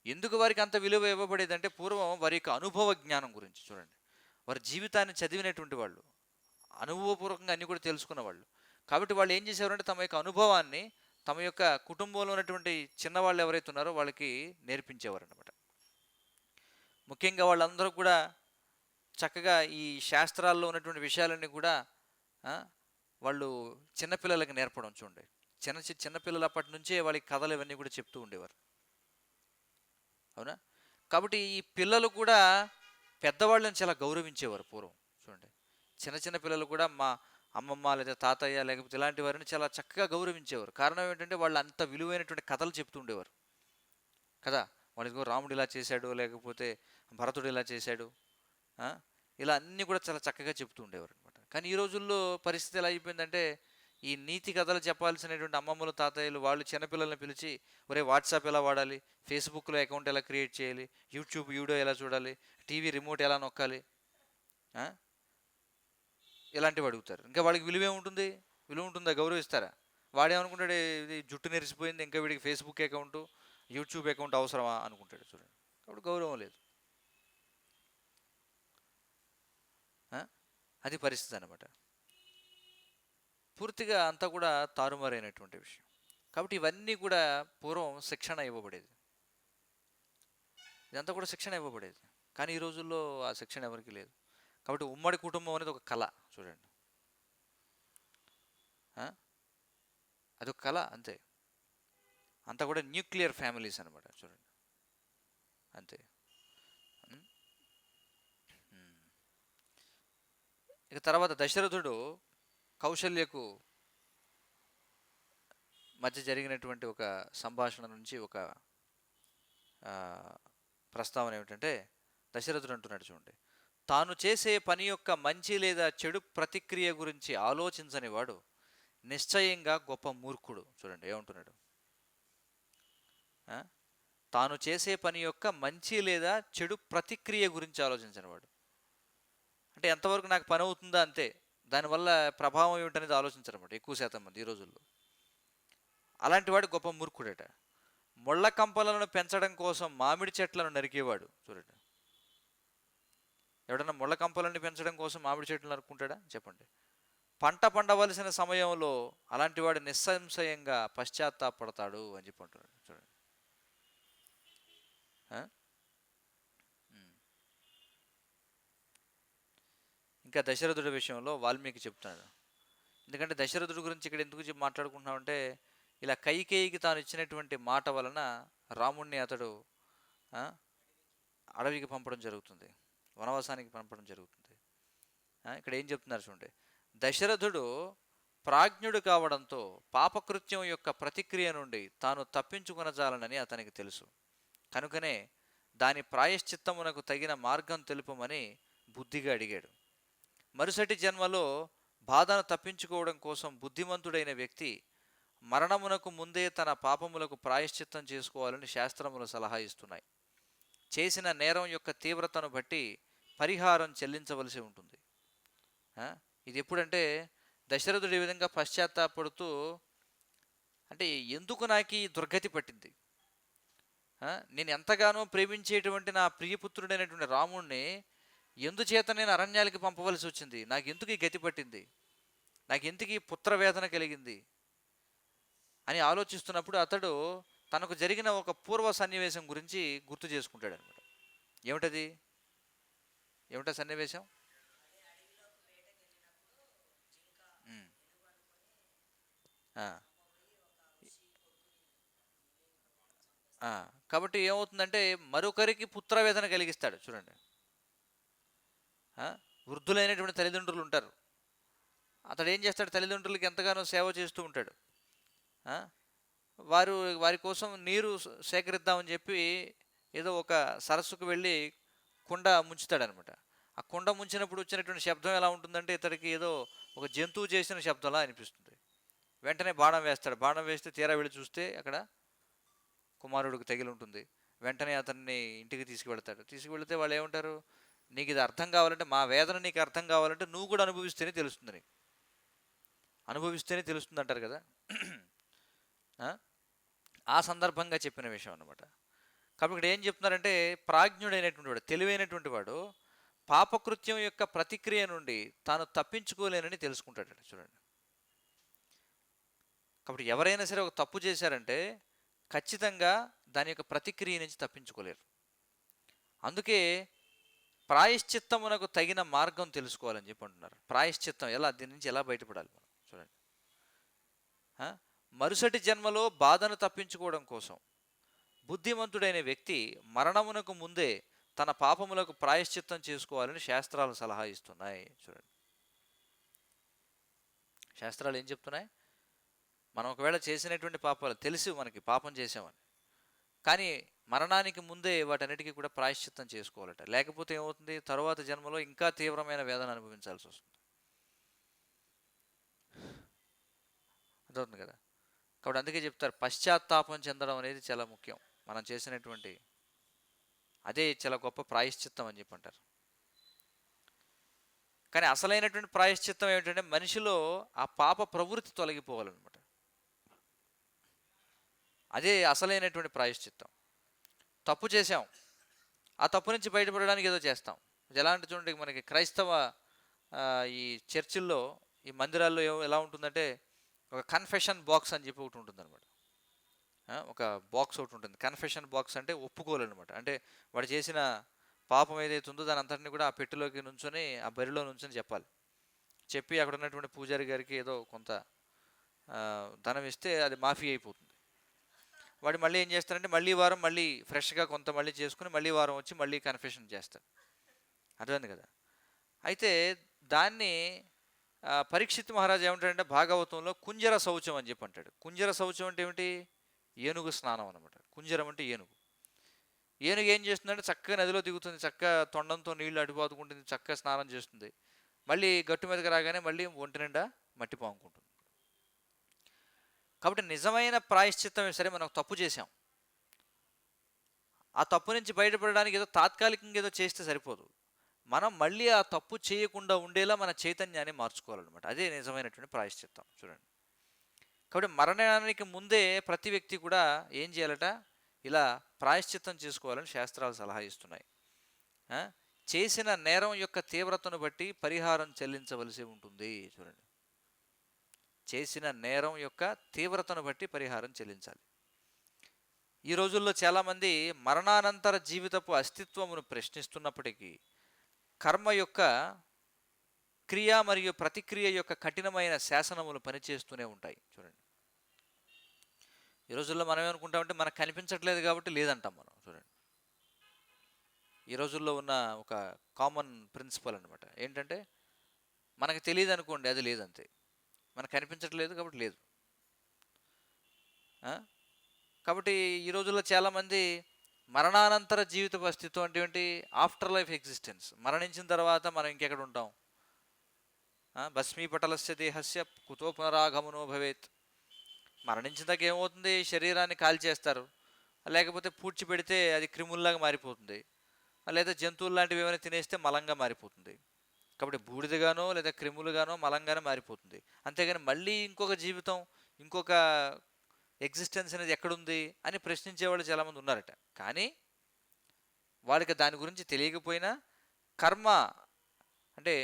ఎందుకు వారికి అంత విలువ ఇవ్వబడేదంటే పూర్వం వారి యొక్క అనుభవ జ్ఞానం గురించి. చూడండి, వారి జీవితాన్ని చదివినటువంటి వాళ్ళు, అనుభవపూర్వకంగా అన్నీ కూడా తెలుసుకున్న వాళ్ళు. కాబట్టి వాళ్ళు ఏం చేసేవారంటే తమ యొక్క అనుభవాన్ని తమ యొక్క కుటుంబంలో ఉన్నటువంటి చిన్నవాళ్ళు ఎవరైతే ఉన్నారో వాళ్ళకి నేర్పించేవారు అనమాట. ముఖ్యంగా వాళ్ళందరూ కూడా చక్కగా ఈ శాస్త్రాల్లో ఉన్నటువంటి విషయాలన్నీ కూడా వాళ్ళు చిన్నపిల్లలకి నేర్పడం. చూడండి, చిన్నపిల్లలు అప్పటి నుంచే వాళ్ళకి కథలు ఇవన్నీ కూడా చెప్తూ ఉండేవారు. అవునా? కాబట్టి ఈ పిల్లలు కూడా పెద్దవాళ్ళని చాలా గౌరవించేవారు పూర్వం. చూడండి, చిన్న పిల్లలు కూడా మా అమ్మమ్మ లేదా తాతయ్య లేకపోతే ఇలాంటి వారిని చాలా చక్కగా గౌరవించేవారు. కారణం ఏంటంటే వాళ్ళు అంత విలువైనటువంటి కథలు చెప్తూ ఉండేవారు కదా. వాళ్ళకి రాముడు ఇలా చేశాడు, లేకపోతే భరతుడు ఇలా చేశాడు, ఇలా అన్నీ కూడా చాలా చక్కగా చెప్తూ ఉండేవారు అనమాట. కానీ ఈ రోజుల్లో పరిస్థితి ఎలా అయిపోయిందంటే ఈ నీతి కథలు చెప్పాల్సినటువంటి అమ్మమ్మలు తాతయ్యలు వాళ్ళు చిన్నపిల్లల్ని పిలిచి ఒరే వాట్సాప్ ఎలా వాడాలి, ఫేస్బుక్లో అకౌంట్ ఎలా క్రియేట్ చేయాలి, యూట్యూబ్ వీడియో ఎలా చూడాలి, టీవీ రిమోట్ ఎలా నొక్కాలి, ఇలాంటివి అడుగుతారు. ఇంకా వాళ్ళకి విలువ ఏముంటుంది? విలువ ఉంటుందా? గౌరవిస్తారా? వాడేమనుకుంటాడు, ఇది జుట్టు నెరిసిపోయింది, ఇంకా వీడికి ఫేస్బుక్ అకౌంట్ యూట్యూబ్ అకౌంట్ అవసరమా అనుకుంటాడు. చూడండి, కాబట్టి గౌరవం లేదు. అది పరిస్థితి అనమాట. పూర్తిగా అంతా కూడా తారుమారైనటువంటి విషయం. కాబట్టి ఇవన్నీ కూడా పూర్వం శిక్షణ ఇవ్వబడేది, ఇదంతా కూడా శిక్షణ ఇవ్వబడేది. కానీ ఈ రోజుల్లో ఆ శిక్షణ ఎవరికి లేదు. కాబట్టి ఉమ్మడి కుటుంబం అనేది ఒక కళ. చూడండి, అదొక కళ అంతే. అంతా కూడా న్యూక్లియర్ ఫ్యామిలీస్ అనమాట. చూడండి అంతే. ఇక తర్వాత దశరథుడు కౌశల్యకు మధ్య జరిగినటువంటి ఒక సంభాషణ నుంచి ఒక ప్రస్తావన ఏమిటంటే దశరథుడు అంటున్నాడు, చూడండి, తాను చేసే పని యొక్క మంచి లేదా చెడు ప్రతిక్రియ గురించి ఆలోచించని వాడు నిశ్చయంగా గొప్ప మూర్ఖుడు. చూడండి ఏమంటున్నాడు, తాను చేసే పని యొక్క మంచి లేదా చెడు ప్రతిక్రియ గురించి ఆలోచించని వాడు అంటే ఎంతవరకు నాకు పని అవుతుందా అంతే, దానివల్ల ప్రభావం ఏమిటనేది ఆలోచించరన్నమాట ఎక్కువ శాతం మంది ఈ రోజుల్లో. అలాంటి వాడు గొప్ప మూర్ఖుడట. ముళ్ళ కంపలను పెంచడం కోసం మామిడి చెట్లను నరికేవాడు. చూడండి, ఎవడన్నా ముళ్ళ కంపలను పెంచడం కోసం మామిడి చెట్లు నరుక్కుంటాడా చెప్పండి? పంట పండవలసిన సమయంలో అలాంటి వాడు నిస్సంశయంగా పశ్చాత్తాపడతాడు అని చెప్పి అంటున్నాడు. చూడండి, ఇంకా దశరథుడి విషయంలో వాల్మీకి చెప్తున్నాడు. ఎందుకంటే దశరథుడి గురించి ఇక్కడ ఎందుకు మాట్లాడుకుంటున్నామంటే ఇలా కైకేయికి తాను ఇచ్చినటువంటి మాట వలన రాముణ్ణి అతడు ఆ, అడవికి పంపడం జరుగుతుంది, వనవాసానికి పంపడం జరుగుతుంది. ఇక్కడ ఏం చెప్తున్నారు చూడండి, దశరథుడు ప్రాజ్ఞుడు కావడంతో పాపకృత్యం యొక్క ప్రతిక్రియ నుండి తాను తప్పించుకొనజాలనని అతనికి తెలుసు. కనుకనే దాని ప్రాయశ్చిత్తమునకు తగిన మార్గం తెలుపమని బుద్ధిగా అడిగాడు. మరుసటి జన్మలో బాధను తప్పించుకోవడం కోసం బుద్ధిమంతుడైన వ్యక్తి మరణమునకు ముందే తన పాపములకు ప్రాయశ్చిత్తం చేసుకోవాలని శాస్త్రములు సలహా ఇస్తున్నాయి. చేసిన నేరం యొక్క తీవ్రతను బట్టి పరిహారం చెల్లించవలసి ఉంటుంది. ఇది ఎప్పుడంటే దశరథుడు ఈ విధంగా పశ్చాత్తాపడుతూ, అంటే ఎందుకు నాకు ఈ దుర్గతి పట్టింది, నేను ఎంతగానో ప్రేమించేటువంటి నా ప్రియపుత్రుడైనటువంటి రాముణ్ణి ఎందుచేత నేను అరణ్యాలకి పంపవలసి వచ్చింది, నాకు ఎందుకు ఈ గతి పట్టింది, నాకు ఎందుకు ఈ పుత్రవేదన కలిగింది అని ఆలోచిస్తున్నప్పుడు అతడు తనకు జరిగిన ఒక పూర్వ సన్నివేశం గురించి గుర్తు చేసుకుంటాడు అనమాట. ఏమిటది, ఏమిటా సన్నివేశం? కాబట్టి ఏమవుతుందంటే మరొకరికి పుత్రవేదన కలిగిస్తాడు చూడండి. వృద్ధులైనటువంటి తల్లిదండ్రులు ఉంటారు, అతడు ఏం చేస్తాడు, తల్లిదండ్రులకి ఎంతగానో సేవ చేస్తూ ఉంటాడు. వారి కోసం నీరు సేకరిద్దామని చెప్పి ఏదో ఒక సరస్సుకు వెళ్ళి కుండ ముంచుతాడనమాట. ఆ కుండ ముంచినప్పుడు వచ్చినటువంటి శబ్దం ఎలా ఉంటుందంటే ఇతడికి ఏదో ఒక జంతువు చేసిన శబ్దంలా అనిపిస్తుంది. వెంటనే బాణం వేస్తాడు, బాణం వేస్తే తీరా వెళ్ళి చూస్తే అక్కడ కుమారుడికి తగిలి ఉంటుంది. వెంటనే అతన్ని ఇంటికి తీసుకువెళ్తాడు. తీసుకువెళితే వాళ్ళు ఏమంటారు, నీకు ఇది అర్థం కావాలంటే, మా వేదన నీకు అర్థం కావాలంటే నువ్వు కూడా అనుభవిస్తేనే తెలుస్తుంది, నీకు అనుభవిస్తేనే తెలుస్తుంది అంటారు కదా. ఆ సందర్భంగా చెప్పిన విషయం అన్నమాట. కాబట్టి ఇక్కడ ఏం చెప్తున్నారంటే ప్రాజ్ఞుడైనటువంటి వాడు, తెలివైనటువంటి వాడు పాపకృత్యం యొక్క ప్రతిక్రియ నుండి తాను తప్పించుకోలేనని తెలుసుకుంటాడు చూడండి. కాబట్టి ఎవరైనా సరే ఒక తప్పు చేశారంటే ఖచ్చితంగా దాని యొక్క ప్రతిక్రియ నుంచి తప్పించుకోలేరు. అందుకే ప్రాయశ్చిత్తమునకు తగిన మార్గం తెలుసుకోవాలని చెప్పి అంటున్నారు. ప్రాయశ్చిత్తం ఎలా, దీని నుంచి ఎలా బయటపడాలి మనం చూడండి. మరుసటి జన్మలో బాధను తప్పించుకోవడం కోసం బుద్ధిమంతుడైన వ్యక్తి మరణమునకు ముందే తన పాపములకు ప్రాయశ్చిత్తం చేసుకోవాలని శాస్త్రాలు సలహా ఇస్తున్నాయి చూడండి. శాస్త్రాలు ఏం చెప్తున్నాయి, మనం ఒకవేళ చేసినటువంటి పాపాలు తెలిసి మనకి పాపం చేసామని, కానీ మరణానికి ముందే వాటన్నిటికీ కూడా ప్రాయశ్చిత్తం చేసుకోవాలట. లేకపోతే ఏమవుతుంది, తరువాత జన్మలో ఇంకా తీవ్రమైన వేదన అనుభవించాల్సి వస్తుంది. అర్థవుతుంది కదా. కాబట్టి అందుకే చెప్తారు పశ్చాత్తాపం చెందడం అనేది చాలా ముఖ్యం. మనం చేసినటువంటి అదే చాలా గొప్ప ప్రాయశ్చిత్తం అని చెప్పి అంటారు. కానీ అసలైనటువంటి ప్రాయశ్చిత్తం ఏమిటంటే మనిషిలో ఆ పాప ప్రవృత్తి తొలగిపోవాలన్నమాట. అదే అసలైనటువంటి ప్రాయశ్చిత్తం. తప్పు చేసాం, ఆ తప్పు నుంచి బయటపడడానికి ఏదో చేస్తాం. ఎలా అంటే చూడండి, మనకి క్రైస్తవ ఈ చర్చిల్లో, ఈ మందిరాల్లో ఎలా ఉంటుందంటే ఒక కన్ఫెషన్ బాక్స్ అని చెప్పి ఒకటి ఉంటుంది అనమాట. ఒక బాక్స్ ఒకటి ఉంటుంది. కన్ఫెషన్ బాక్స్ అంటే ఒప్పుకోవాలన్నమాట. అంటే వాడు చేసిన పాపం ఏదైతే ఉందో దాని అంతటిని కూడా ఆ పెట్టెలోకి నుంచొని, ఆ బరిలో నుంచొని చెప్పాలి. చెప్పి అక్కడ ఉన్నటువంటి పూజారి గారికి ఏదో కొంత ధనం ఇస్తే అది మాఫీ అయిపోతుంది. వాడు మళ్ళీ ఏం చేస్తారంటే మళ్ళీ వారం మళ్ళీ ఫ్రెష్గా కొంత మళ్ళీ చేసుకుని మళ్ళీ వారం వచ్చి మళ్ళీ కన్ఫెషన్ చేస్తాడు. అర్థమైంది కదా. అయితే దాన్ని పరీక్షిత్ మహారాజు ఏమంటాడంటే భాగవతంలో కుంజర శౌచం అని చెప్పి అంటాడు. కుంజర శౌచం అంటే ఏమిటి, ఏనుగు స్నానం అనమాట. కుంజరం అంటే ఏనుగు. ఏనుగు ఏం చేస్తుందంటే చక్కగా నదిలో దిగుతుంది, చక్కగా తొండంతో నీళ్లు అడిపోతుకుంటుంది, చక్కగా స్నానం చేస్తుంది. మళ్ళీ గట్టు మీదకి రాగానే మళ్ళీ ఒంటి నిండా మట్టి పాముకుంటుంది. కాబట్టి నిజమైన ప్రాయశ్చిత్తం సరే, మనం తప్పు చేసాం, ఆ తప్పు నుంచి బయటపడడానికి ఏదో తాత్కాలికంగా ఏదో చేస్తే సరిపోదు. మనం మళ్ళీ ఆ తప్పు చేయకుండా ఉండేలా మన చైతన్యాన్ని మార్చుకోవాలన్నమాట. అదే నిజమైనటువంటి ప్రాయశ్చిత్తం చూడండి. కాబట్టి మరణానికి ముందే ప్రతి వ్యక్తి కూడా ఏం చేయాలట, ఇలా ప్రాయశ్చిత్తం చేసుకోవాలని శాస్త్రాలు సలహా ఇస్తున్నాయి. చేసిన నేరం యొక్క తీవ్రతను బట్టి పరిహారం చెల్లించవలసి ఉంటుంది చూడండి. చేసిన నేరం యొక్క తీవ్రతను బట్టి పరిహారం చెల్లించాలి. ఈ రోజుల్లో చాలామంది మరణానంతర జీవితపు అస్తిత్వమును ప్రశ్నిస్తున్నప్పటికీ కర్మ యొక్క క్రియ మరియు ప్రతిక్రియ యొక్క కఠినమైన శాసనములు పనిచేస్తూనే ఉంటాయి చూడండి. ఈ రోజుల్లో మనం ఏమనుకుంటామంటే మనకు కనిపించట్లేదు కాబట్టి లేదంటాం మనం. చూడండి, ఈ రోజుల్లో ఉన్న ఒక కామన్ ప్రిన్సిపల్ అనమాట ఏంటంటే, మనకు తెలియదు అనుకోండి, అది లేదంతే. మనకు కనిపించట్లేదు కాబట్టి లేదు. ఆ? కాబట్టి ఈ రోజుల్లో చాలామంది మరణానంతర జీవిత అస్తిత్వం అంటే ఏంటి? After life existence. మరణించిన తర్వాత మనం ఇంకెక్కడ ఉంటాం? భస్మీపటలస్య దేహస్య కుతో పునరాగమనో భవేత్. మరణించినాక ఏమవుతుంది? శరీరాన్ని కాల్చేస్తారు, లేకపోతే పూడ్చిపెడితే అది క్రిముల్లాగా మారిపోతుంది, లేదా జంతువులు లాంటివి ఏమైనా తినేస్తే మలంగా మారిపోతుంది. కాబట్టి బూడిదగానో లేదా క్రిములుగానో మలంగానే మారిపోతుంది. అంతేగాని మళ్ళీ ఇంకొక జీవితం, ఇంకొక ఎగ్జిస్టెన్స్ అనేది ఎక్కడుంది అని ప్రశ్నించేవాళ్ళు చాలామంది ఉన్నారట. కానీ వాళ్ళకి దాని గురించి తెలియకపోయినా కర్మ అంటే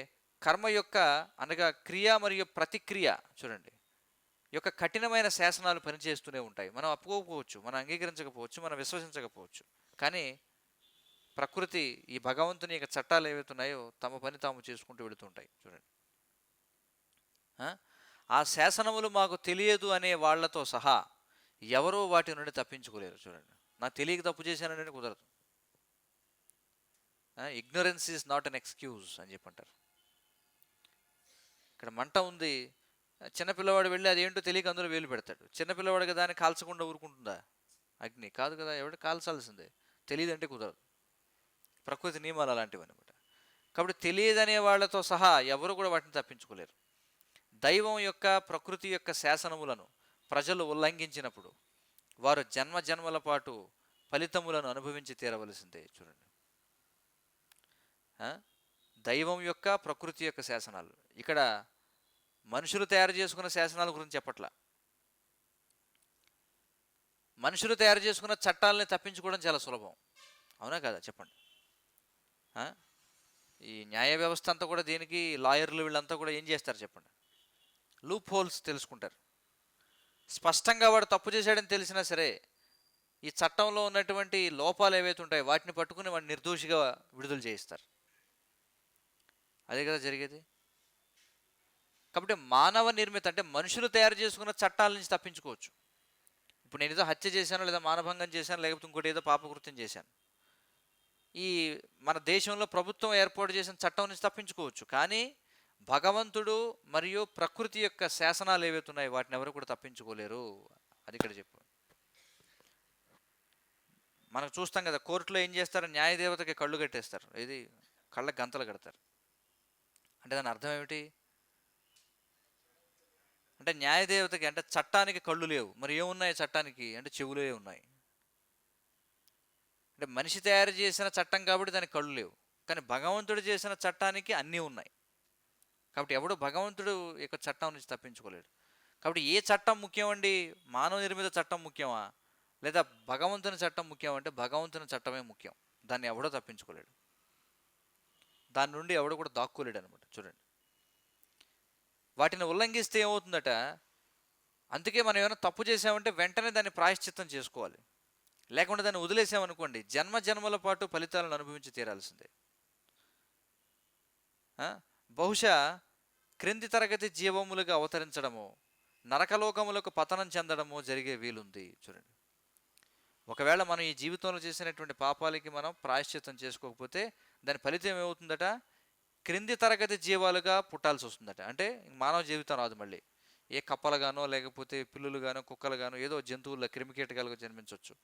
కర్మ యొక్క అనగా క్రియ మరియు ప్రతిక్రియ చూడండి యొక్క కఠినమైన శాసనాలు పనిచేస్తూనే ఉంటాయి. మనం ఒప్పుకోకపోవచ్చు, మనం అంగీకరించకపోవచ్చు, మనం విశ్వసించకపోవచ్చు, కానీ ప్రకృతి ఈ భగవంతుని యొక్క చట్టాలు ఏవైతున్నాయో తమ పని తాము చేసుకుంటూ వెళుతుంటాయి. చూడండి, ఆ శాసనములు మాకు తెలియదు అనే వాళ్లతో సహా ఎవరో వాటి నుండి తప్పించుకోలేరు. చూడండి, నాకు తెలియక తప్పు చేశానని కుదరదు. Ignorance is not an excuse అని చెప్పంటారు. ఇక్కడ మంట ఉంది, చిన్నపిల్లవాడు వెళ్ళి అదేంటో తెలియక అందులో వేలు పెడతాడు. చిన్నపిల్లవాడికి దాన్ని కాల్చకుండా ఊరుకుంటుందా? అగ్ని కాదు కదా, ఎవడు కాల్చాల్సిందే. తెలియదంటే కుదరదు. ప్రకృతి నియమాలు అలాంటివి అనమాట. కాబట్టి తెలియదనే వాళ్ళతో సహా ఎవరు కూడా వాటిని తప్పించుకోలేరు. దైవం యొక్క ప్రకృతి యొక్క శాసనములను ప్రజలు ఉల్లంఘించినప్పుడు వారు జన్మ జన్మల పాటు ఫలితములను అనుభవించి తీరవలసిందే. చూడండి, దైవం యొక్క ప్రకృతి యొక్క శాసనాలు, ఇక్కడ మనుషులు తయారు చేసుకున్న శాసనాల గురించి చెప్పట్లా. మనుషులు తయారు చేసుకున్న చట్టాలని తప్పించుకోవడం చాలా సులభం, అవునా కదా? చెప్పండి. ఈ న్యాయ వ్యవస్థ అంతా కూడా దేనికి? లాయర్లు వీళ్ళంతా కూడా ఏం చేస్తారు చెప్పండి? లూప్ హోల్స్ తెలుసుకుంటారు. స్పష్టంగా వాడు తప్పు చేశాడని తెలిసినా సరే ఈ చట్టంలో ఉన్నటువంటి లోపాలు ఏవైతే ఉంటాయో వాటిని పట్టుకుని వాడిని నిర్దోషిగా విడుదల చేయిస్తారు. అదే కదా జరిగేది. కాబట్టి మానవ నిర్మిత అంటే మనుషులు తయారు చేసుకున్న చట్టాల నుంచి తప్పించుకోవచ్చు. ఇప్పుడు నేను ఏదో హత్య చేశాను, లేదా మానభంగం చేశాను, లేకపోతే ఇంకోటి ఏదో పాపకృత్యం చేశాను, ఈ మన దేశంలో ప్రభుత్వం ఏర్పాటు చేసిన చట్టం నుంచి తప్పించుకోవచ్చు. కానీ భగవంతుడు మరియు ప్రకృతి యొక్క శాసనాలు ఏవైతే ఉన్నాయో వాటిని ఎవరు కూడా తప్పించుకోలేరు. అది ఇక్కడ చెప్పు. మనకు చూస్తాం కదా, కోర్టులో ఏం చేస్తారు? న్యాయదేవతకి కళ్ళు కట్టేస్తారు, ఇది కళ్ళకి గంతలు కడతారు. అంటే దాని అర్థం ఏమిటి? అంటే న్యాయదేవతకి అంటే చట్టానికి కళ్ళు లేవు, మరి ఏమున్నాయి చట్టానికి? అంటే చెవులే ఉన్నాయి. అంటే మనిషి తయారు చేసిన చట్టం కాబట్టి దానికి కళ్ళు లేవు, కానీ భగవంతుడు చేసిన చట్టానికి అన్నీ ఉన్నాయి. కాబట్టి ఎవడు భగవంతుడు యొక్క చట్టం నుంచి తప్పించుకోలేడు. కాబట్టి ఏ చట్టం ముఖ్యం అండి? మానవ నిర్మిత చట్టం ముఖ్యమా, లేదా భగవంతుని చట్టం ముఖ్యం? అంటే భగవంతుని చట్టమే ముఖ్యం. దాన్ని ఎవడో తప్పించుకోలేడు, దాని నుండి ఎవడో కూడా దాక్కోలేడు అనమాట. చూడండి, వాటిని ఉల్లంఘిస్తే ఏమవుతుందట? అందుకే మనం ఏమైనా తప్పు చేసామంటే వెంటనే దాన్ని ప్రాయశ్చిత్తం చేసుకోవాలి, లేకుండా దాన్ని వదిలేసామనుకోండి జన్మ జన్మల పాటు ఫలితాలను అనుభవించి తీరాల్సిందే. బహుశా క్రింది తరగతి జీవములుగా అవతరించడము, నరకలోకములకు పతనం చెందడము జరిగే వీలుంది. చూడండి, ఒకవేళ మనం ఈ జీవితంలో చేసినటువంటి పాపాలకి మనం ప్రాయశ్చిత్తం చేసుకోకపోతే దాని ఫలితం ఏమవుతుందట? క్రింది తరగతి జీవాలుగా పుట్టాల్సి వస్తుందట. అంటే మానవ జీవితం రాదు, మళ్ళీ ఏ కప్పలుగానో, లేకపోతే పిల్లులుగానో, కుక్కలుగానో, ఏదో జంతువుల క్రిమికీటకాలుగా జన్మించవచ్చు,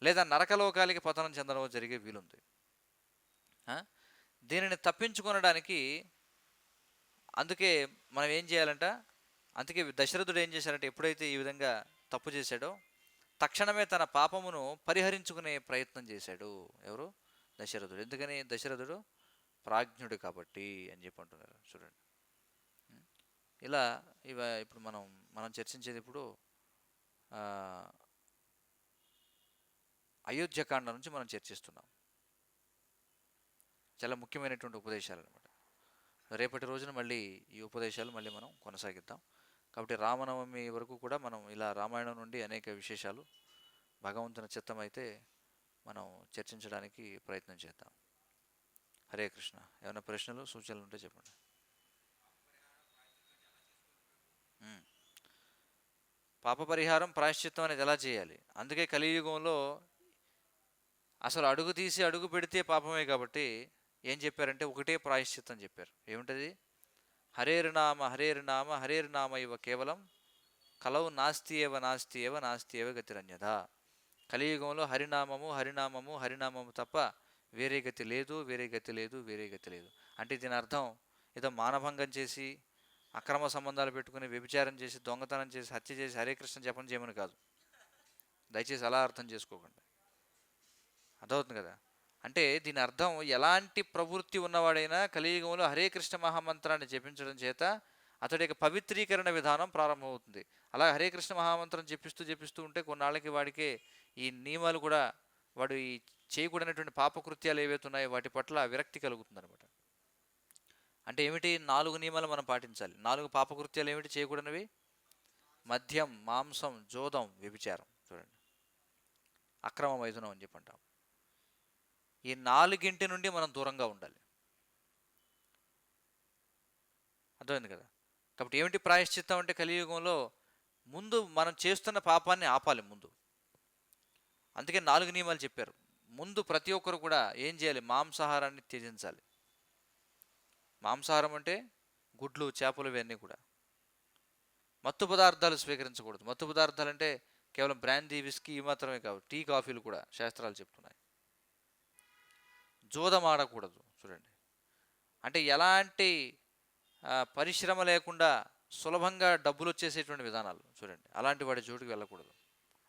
లేదా నరకలోకాలకి పతనం చెందడం జరిగే వీలుంది. దీనిని తప్పించుకొనడానికి అందుకే మనం ఏం చేయాలంట? అందుకే దశరథుడు ఏం చేశాడంటే, ఎప్పుడైతే ఈ విధంగా తప్పు చేశాడో తక్షణమే తన పాపమును పరిహరించుకునే ప్రయత్నం చేశాడు. ఎవరు? దశరథుడు. ఎందుకని? దశరథుడు ప్రాజ్ఞుడు కాబట్టి అని చెప్పి అంటున్నారు. చూడండి, ఇలా ఇప్పుడు మనం చర్చించేది ఇప్పుడు అయోధ్యకాండ నుంచి మనం చర్చిస్తున్నాం. చాలా ముఖ్యమైనటువంటి ఉపదేశాలు అనమాట. రేపటి రోజున మళ్ళీ ఈ ఉపదేశాలు మళ్ళీ మనం కొనసాగిద్దాం. కాబట్టి రామనవమి వరకు కూడా మనం ఇలా రామాయణం నుండి అనేక విశేషాలు భగవంతుని చిత్తం అయితే మనం చర్చించడానికి ప్రయత్నం చేద్దాం. హరే కృష్ణ. ఏమైనా ప్రశ్నలు సూచనలు ఉంటే చెప్పండి. పాప పరిహారం ప్రాయశ్చిత్తం అనేది ఎలా చేయాలి? అందుకే కలియుగంలో అసలు అడుగు తీసి అడుగు పెడితే పాపమే కాబట్టి ఏం చెప్పారంటే ఒకటే ప్రాయశ్చిత్తం చెప్పారు. ఏమిటది? హరేర్నామ హరేర్నామ హరేర్నామ ఇవ కేవలం కలవు నాస్తి ఏవ నాస్తి ఏవ నాస్తి ఏవ గతిరన్యథా. కలియుగంలో హరినామము హరినామము హరినామము తప్ప వేరే గతి లేదు, వేరే గతి లేదు, వేరే గతి లేదు. అంటే దీని అర్థం ఏదో మానభంగం చేసి అక్రమ సంబంధాలు పెట్టుకుని వ్యభిచారం చేసి దొంగతనం చేసి హత్య చేసి హరే కృష్ణ జపం చేయమని కాదు. దయచేసి అలా అర్థం చేసుకోకండి. అర్థమవుతుంది కదా? అంటే దీని అర్థం ఎలాంటి ప్రవృత్తి ఉన్నవాడైనా కలియుగంలో హరే కృష్ణ మహామంత్రాన్ని జపించడం చేత అతడి యొక్క పవిత్రీకరణ విధానం ప్రారంభమవుతుంది. అలా హరే కృష్ణ మహామంత్రం జపిస్తూ ఉంటే కొన్నాళ్ళకి వాడికి ఈ నియమాలు కూడా, వాడు ఈ చేయకూడనటువంటి పాపకృత్యాలు ఏవైతే ఉన్నాయో వాటి పట్ల విరక్తి కలుగుతుంది అనమాట. అంటే ఏమిటి? 4 నియమాలు మనం పాటించాలి. 4 పాపకృత్యాలు ఏమిటి చేయకూడనివి? మద్యం, మాంసం, జోదం, వ్యభిచారం. చూడండి, అక్రమ మైథునం అని చెప్పి అంటాం. ఈ 4 నుండి మనం దూరంగా ఉండాలి. అర్థమైంది కదా? కాబట్టి ఏమిటి ప్రాయశ్చిత్తం అంటే కలియుగంలో ముందు మనం చేస్తున్న పాపాన్ని ఆపాలి ముందు. అందుకే 4 నియమాలు చెప్పారు. ముందు ప్రతి ఒక్కరు కూడా ఏం చేయాలి? మాంసాహారాన్ని త్యజించాలి. మాంసాహారం అంటే గుడ్లు, చేపలు, ఇవన్నీ కూడా. మత్తు పదార్థాలు స్వీకరించకూడదు. మత్తు పదార్థాలు అంటే కేవలం బ్రాందీ, విస్కీ మాత్రమే కాదు, టీ, కాఫీలు కూడా శాస్త్రాలు చెప్తున్నాయి. జోదం ఆడకూడదు. చూడండి, అంటే ఎలాంటి పరిశ్రమ లేకుండా సులభంగా డబ్బులు వచ్చేసేటువంటి విధానాలు. చూడండి, అలాంటి వాడి జోటికి వెళ్ళకూడదు.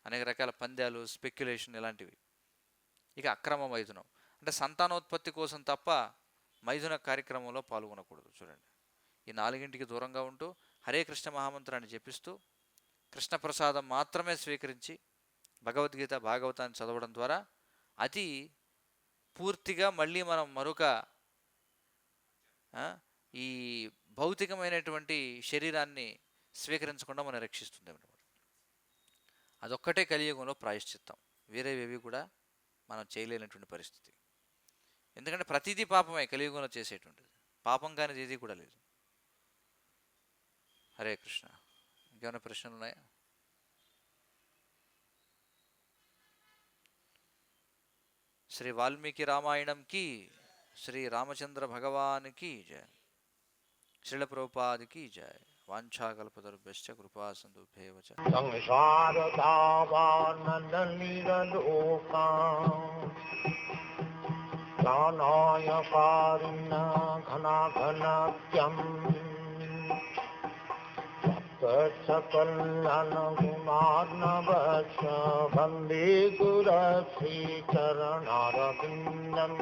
అనేక రకాల పందాలు, స్పెక్యులేషన్ ఇలాంటివి. ఇక అక్రమ మైథునం అంటే సంతానోత్పత్తి కోసం తప్ప మైథున కార్యక్రమంలో పాల్గొనకూడదు. చూడండి, ఈ 4 దూరంగా ఉంటూ హరే కృష్ణ మహామంత్రాన్ని జపిస్తూ కృష్ణప్రసాదం మాత్రమే స్వీకరించి భగవద్గీత, భాగవతాన్ని చదవడం ద్వారా అది పూర్తిగా మళ్ళీ మనం మరొక ఈ భౌతికమైనటువంటి శరీరాన్ని స్వీకరించకుండా మనం రక్షిస్తుంది అన్నమాట. అదొక్కటే కలియుగంలో ప్రాయశ్చిత్తం. వేరేవేవి కూడా మనం చేయలేనటువంటి పరిస్థితి. ఎందుకంటే ప్రతిదీ పాపమే కలియుగంలో చేసేటువంటిది. పాపం కానిది ఏది కూడా లేదు. హరే కృష్ణ. ఇంకేమైనా ప్రశ్నలు ఉన్నాయా? శ్రీ వాల్మీకి రామాయణంకి, శ్రీ రామచంద్ర భగవానికి జయ. శ్రీల ప్రభుపాదికి జయ. వాంఛాకల్పతరుభ్యశ్చ కృపా సింధుభ్యేవ చ. ఘనాఘనత్యం సకలగుణార్ణవశ వందే గురశ్రీ చరణారవిందం.